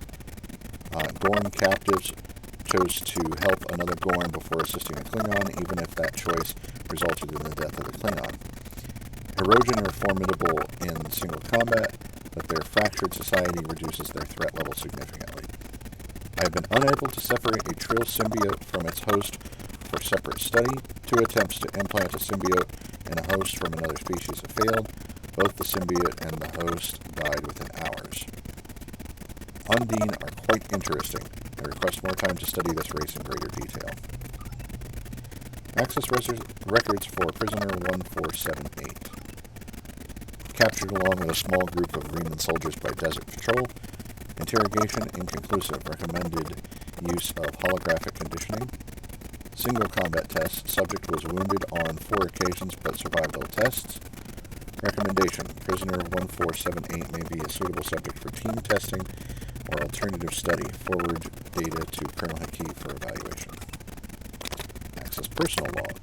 Gorn captives chose to help another Gorn before assisting a Klingon, even if that choice resulted in the death of a Klingon. Hirogen are formidable in single combat, but their fractured society reduces their threat level significantly. I have been unable to separate a Trill symbiote from its host for separate study. 2 attempts to implant a symbiote in a host from another species have failed. Both the symbiote and the host died within hours. Undine are quite interesting. I request more time to study this race in greater detail. Access records for prisoner 1478. Captured along with a small group of Reman soldiers by Desert Patrol. Interrogation inconclusive. Recommended use of holographic conditioning. Single combat test. Subject was wounded on 4 occasions but survived all tests. Recommendation. Prisoner 1478 may be a suitable subject for team testing or alternative study. Forward data to Colonel Haki for evaluation. Access personal log.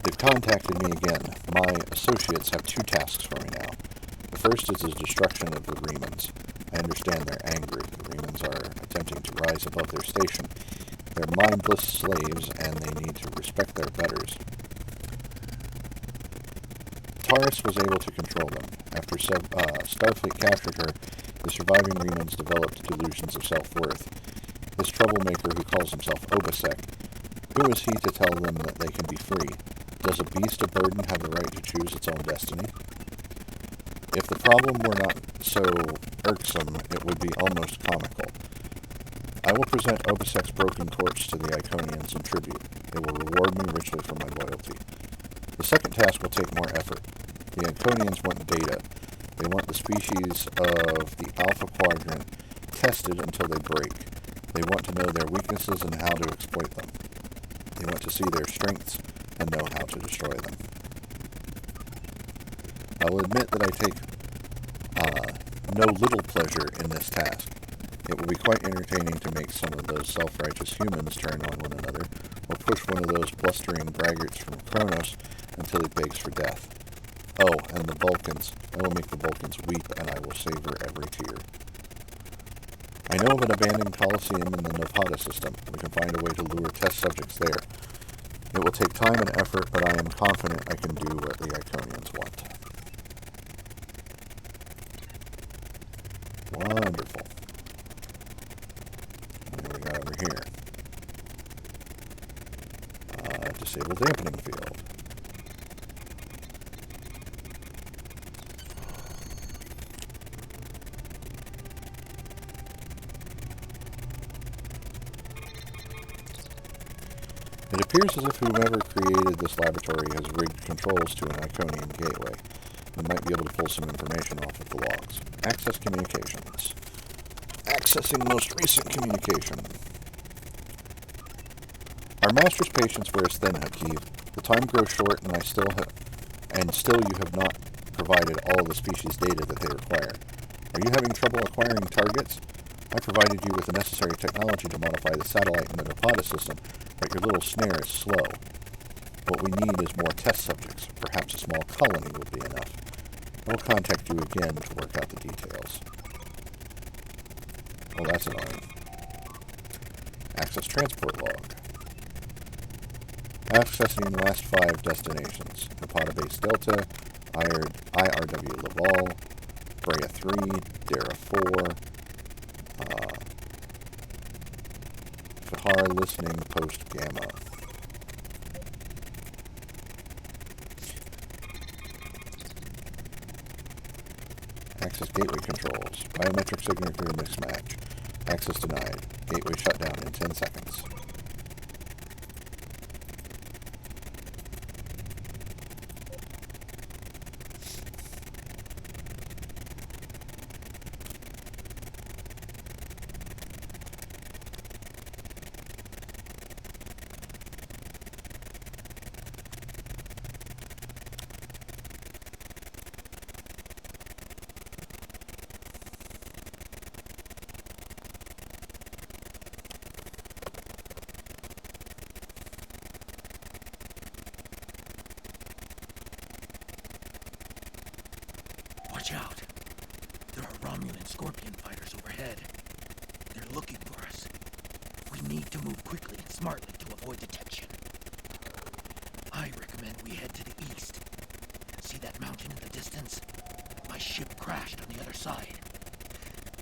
They've contacted me again. My associates have 2 tasks for me now. The first is the destruction of the Remans. I understand they're angry. The Remans are attempting to rise above their station. They're mindless slaves, and they need to respect their betters. Taurus was able to control them. After Starfleet captured her, the surviving Remans developed delusions of self-worth. This troublemaker who calls himself Obasek, who is he to tell them that they can be free? Does a beast of burden have the right to choose its own destiny? If the problem were not so irksome, it would be almost comical. I will present Obasek's broken torch to the Iconians in tribute. They will reward me richly for my loyalty. The second task will take more effort. The Iconians want data. They want the species of the Alpha Quadrant tested until they break. They want to know their weaknesses and how to exploit them. They want to see their strengths and know how to destroy them. I will admit that I take no little pleasure in this task. It will be quite entertaining to make some of those self-righteous humans turn on one another, or push one of those blustering braggarts from Kronos until he begs for death. Oh, and the Vulcans. I will make the Vulcans weep, and I will savor every tear. I know of an abandoned Coliseum in the Novata system. We can find a way to lure test subjects there. It will take time and effort, but I am confident I can do what the Iconians want. Wonderful. What do we got over here? Disable dampening field. It appears as if whoever created this laboratory has rigged controls to an Iconian gateway. We might be able to pull some information off of the logs. Access communications. Accessing most recent communication. Our master's patience wears thin, Hakeem. The time grows short, and still you have not provided all of the species data that they require. Are you having trouble acquiring targets? I provided you with the necessary technology to modify the satellite in the Novata system, but your little snare is slow. What we need is more test subjects. Perhaps a small colony would be enough. I'll contact you again to work out the details. Oh, that's annoying. Access transport log. Accessing the last 5 destinations. Napata Base Delta, IRW Laval, Brea 3, Dara 4, Kahar Listening Post Gamma. Access gateway controls. Biometric signature mismatch. Access denied. Gateway shut down in 10 seconds. Watch out. There are Romulan Scorpion fighters overhead. They're looking for us. We need to move quickly and smartly to avoid detection. I recommend we head to the east. See that mountain in the distance? My ship crashed on the other side.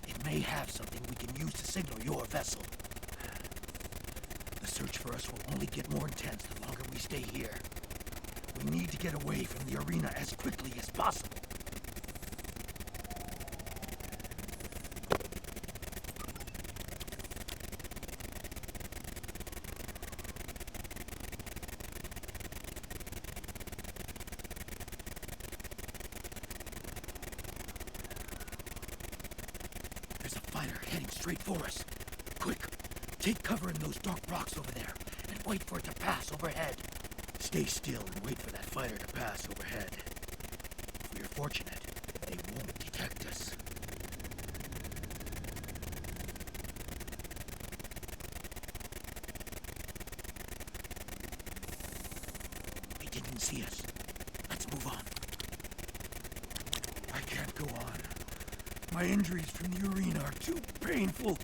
It may have something we can use to signal your vessel. The search for us will only get more intense the longer we stay here. We need to get away from the arena as quickly as possible. Heading straight for us. Quick, take cover in those dark rocks over there and wait for it to pass overhead. Stay still and wait for that fighter to pass overhead. If we are fortunate, they won't detect us. They didn't see us. Let's move on. I can't go on. My injuries from the arena are too painful.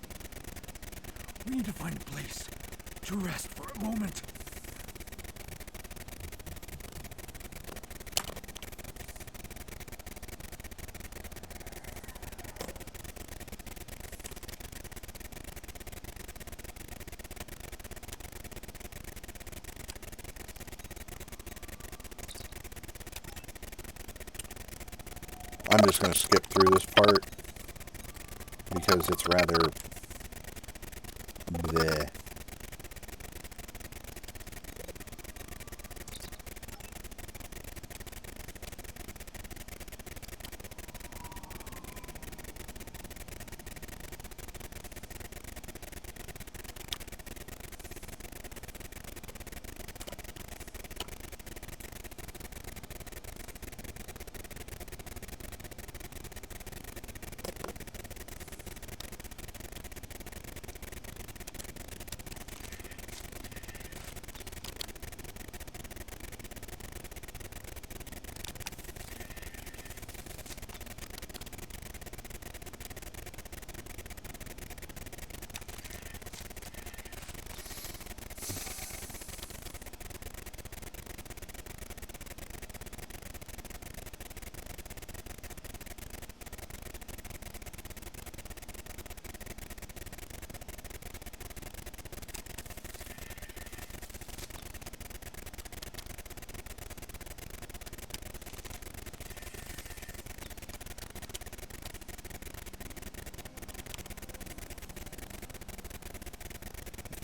We need to find a place to rest for a moment. I'm just going to skip through this part because it's rather bleh.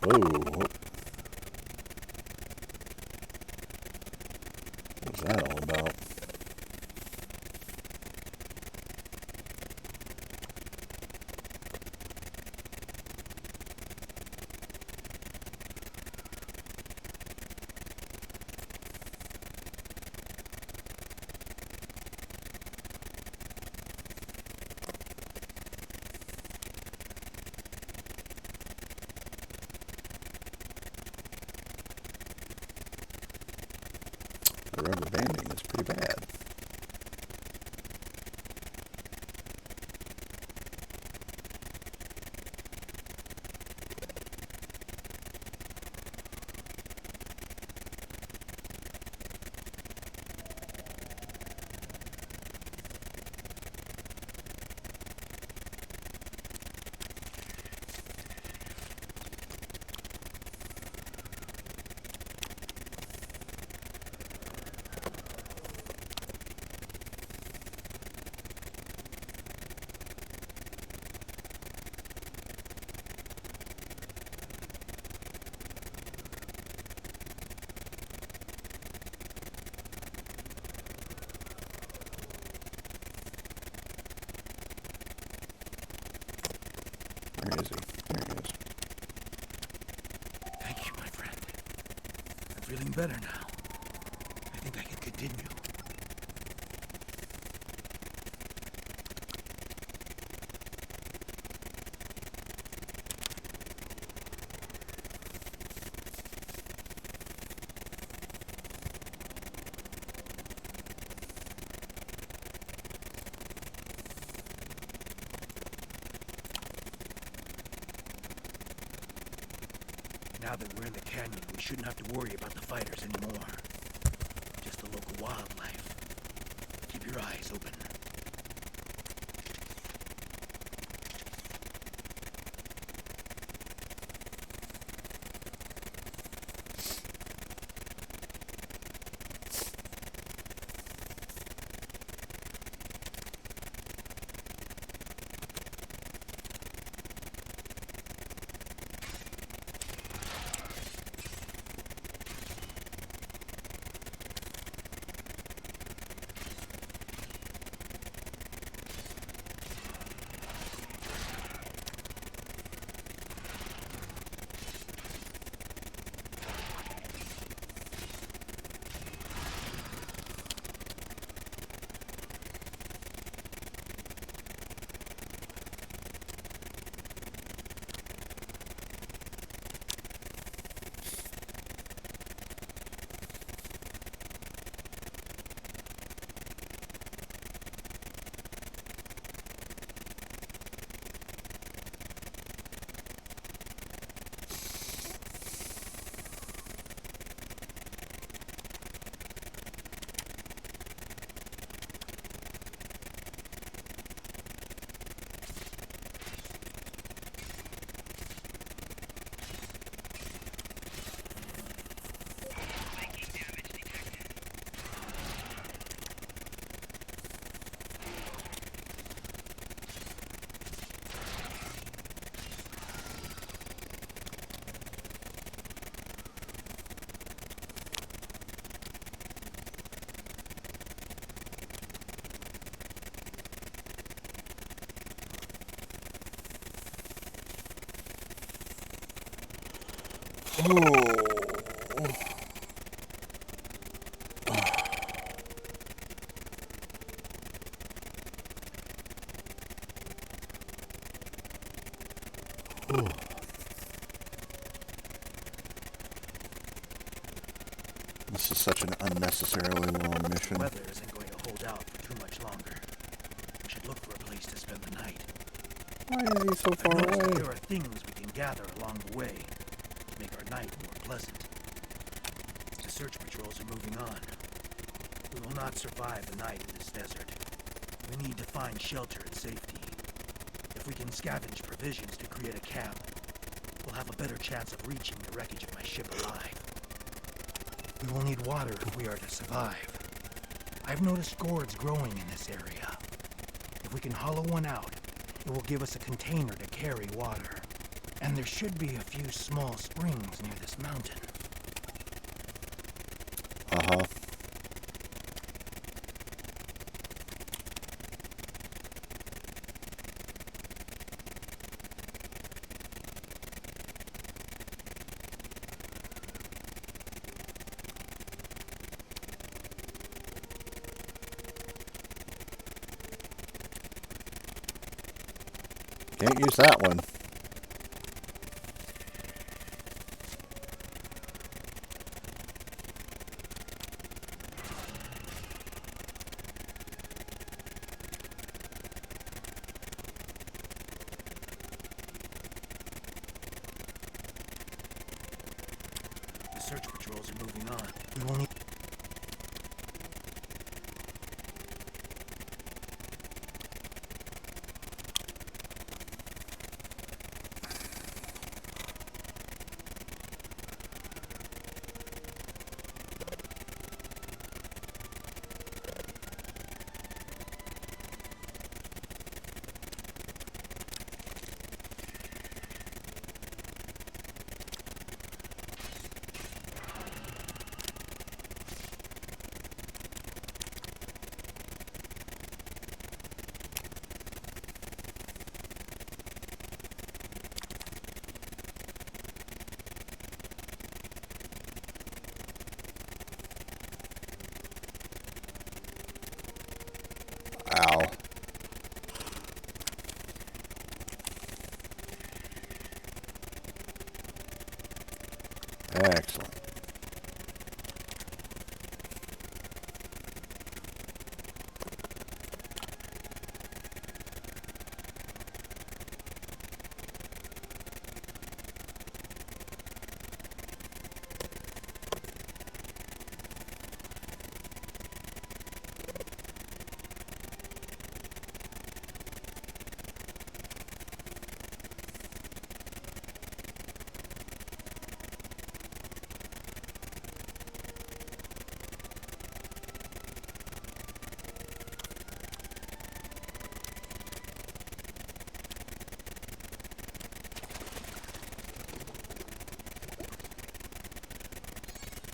Whoa. What's that all about? The rubber banding is pretty bad. Where is he? There he is. Thank you, my friend. I'm feeling better now. I think I can continue. Now that we're in the canyon, we shouldn't have to worry about the fighters anymore. Just the local wildlife. Keep your eyes open. This is such an unnecessarily long mission. The weather isn't going to hold out for too much longer. We should look for a place to spend the night. Why is he so far I've noticed that away? there are things we can gather along the way to make our night more pleasant. The search patrols are moving on. We will not survive the night in this desert. We need to find shelter and safety. If we can scavenge provisions to create a camp, we'll have a better chance of reaching the wreckage of my ship alive. We will need water if we are to survive. I've noticed gourds growing in this area. If we can hollow one out, it will give us a container to carry water. And there should be a few small springs near this mountain. Uh-huh. Can't use that one. The search patrols are moving on. We will need... Excellent.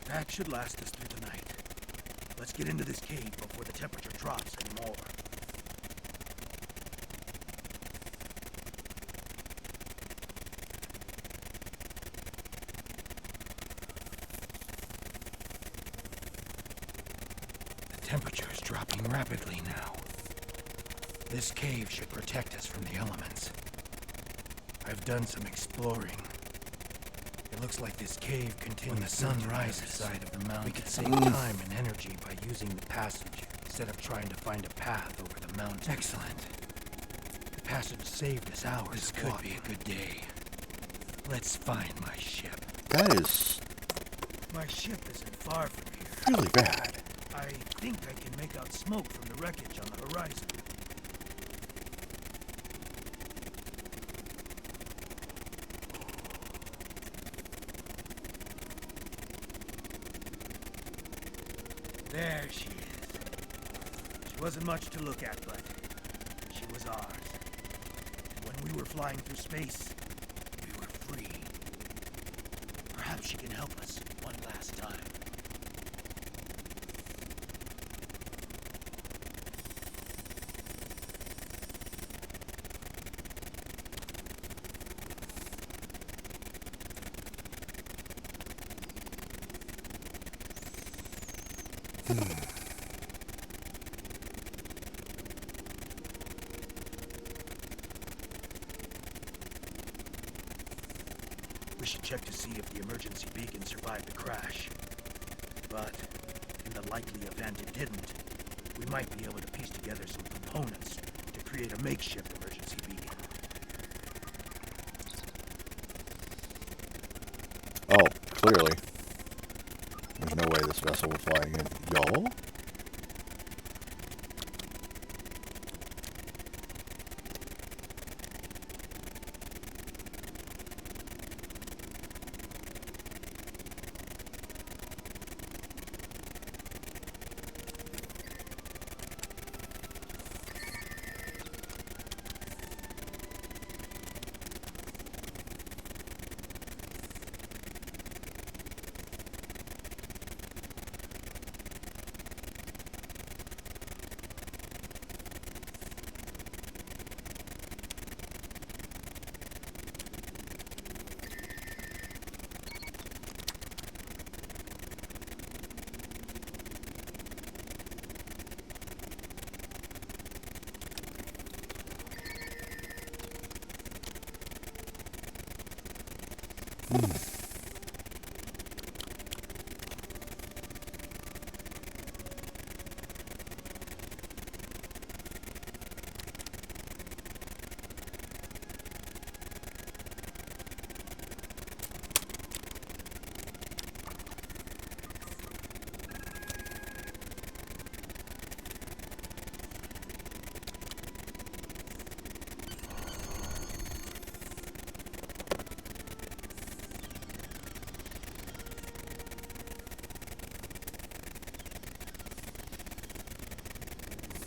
That should last us through the night. Let's get into this cave before the temperature drops anymore. The temperature is dropping rapidly now. This cave should protect us from the elements. I've done some exploring. It looks like this cave continues. When the sun rises side of the mountain, we could save time and energy by using the passage instead of trying to find a path over the mountain. Excellent. The passage saved us hours. This could be a good day. Let's find my ship. That is My ship isn't far from here. really bad. I think I can make out smoke from the wreckage on the horizon. There she is. She wasn't much to look at, but she was ours. And when we were flying through space, we were free. Perhaps she can help us one last time. We should check to see if the emergency beacon survived the crash. But, in the likely event it didn't, we might be able to piece together some components to create a makeshift emergency beacon. Oh, clearly. There's no way this vessel would fly again. Y'all?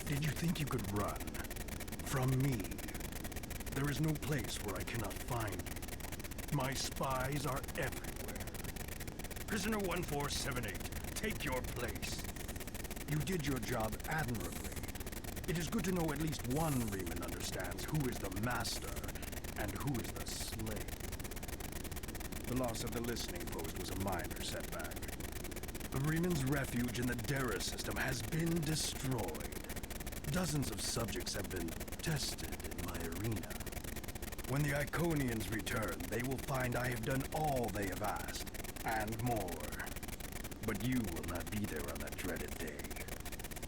Did you think you could run? From me? There is no place where I cannot find you. My spies are everywhere. Prisoner 1478, take your place. You did your job admirably. It is good to know at least one Reman understands who is the master and who is the slave. The loss of the listening post was a minor setback. The Reman's refuge in the Dara system has been destroyed. Dozens of subjects have been tested in my arena. When the Iconians return, they will find I have done all they have asked. and more. But you will not be there on that dreaded day.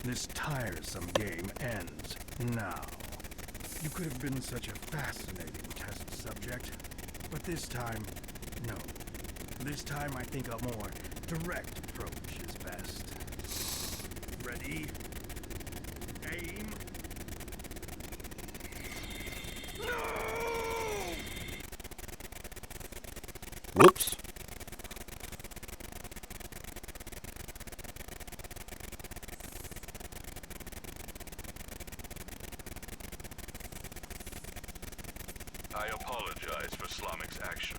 This tiresome game ends now. You could have been such a fascinating test subject, but this time, no. This time I think a more direct approach is best. Ready? Aim. No! Whoops. I apologize for Slamic's action.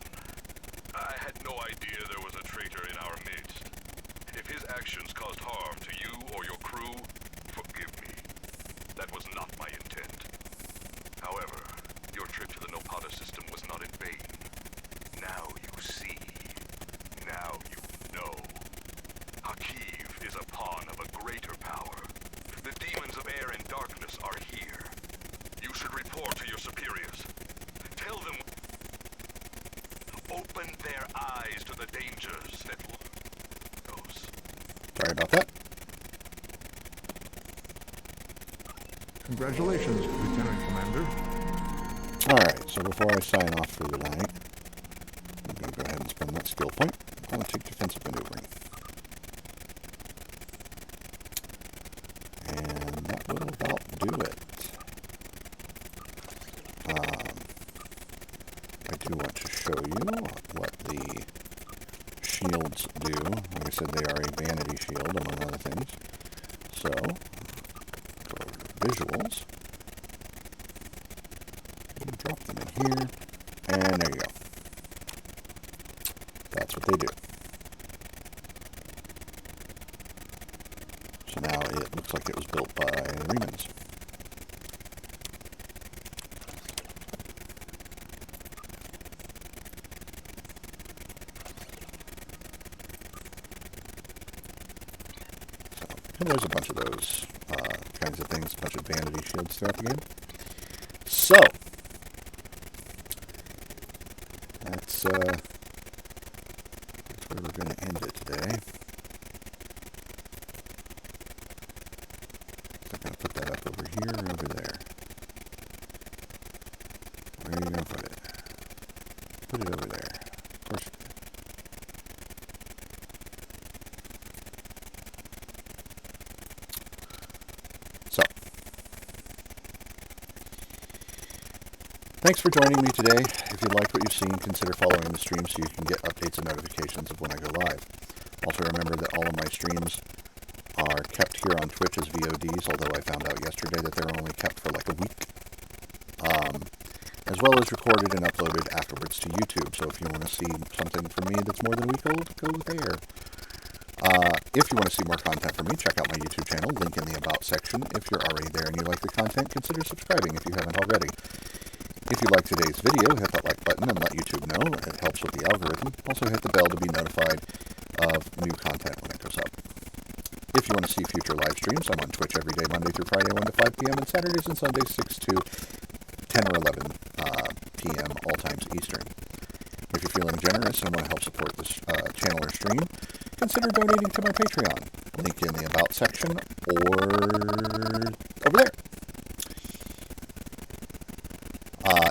I had no idea there was a traitor in our midst. If his actions caused harm to you or your crew, forgive me. That was not my intent. However, your trip to the Nopata system was not in vain. Now you see. Now you know. Hakiv is a pawn of a greater power. The demons of air and darkness are here. You should report to your superiors. Tell them. Open their eyes to the dangers that goes. Sorry about that. Congratulations, Lieutenant Commander. Alright, so before I sign off for the night, I'm going to go ahead and spend that skill point. I'm going to take defensive maneuvering. And that will about do it. I do want to show you what the shields do. Like I said, they are a vanity shield, among other things. So, go over to visuals. And drop them in here. And there you go. That's what they do. So now it looks like it was built by Remans. And there's a bunch of those kinds of things, a bunch of vanity shields throughout the game. So, that's where we're going to end it today. So I'm going to put that up over here or over there. Where are you going to put it? Put it over there. Of course. So, thanks for joining me today. If you liked what you've seen, consider following the stream so you can get updates and notifications of when I go live. Also remember that all of my streams are kept here on Twitch as VODs, although I found out yesterday that they're only kept for like a week. As well as recorded and uploaded afterwards to YouTube. So if you want to see something from me that's more than a week old, go there. If you want to see more content from me, check out my YouTube channel, link in the About section. If you're already there and you like the content, consider subscribing if you haven't already. If you like today's video, hit that like button and let YouTube know. It helps with the algorithm. Also hit the bell to be notified of new content when it goes up. If you want to see future live streams, I'm on Twitch every day, Monday through Friday, 1 to 5 p.m. and Saturdays and Sundays, 6 to 10 or 11 p.m. all times Eastern. If you're feeling generous and want to help support this channel or stream, consider donating to my Patreon. Link in the About section or over there.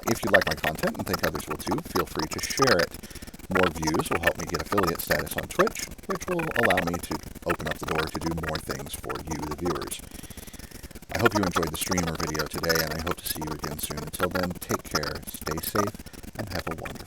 If you like my content and think others will too, feel free to share it. More views will help me get affiliate status on Twitch, which will allow me to open up the door to do more things for you, the viewers. I hope you enjoyed the stream or video today, and I hope to see you again soon. Until then, take care, stay safe, and have a wonderful day.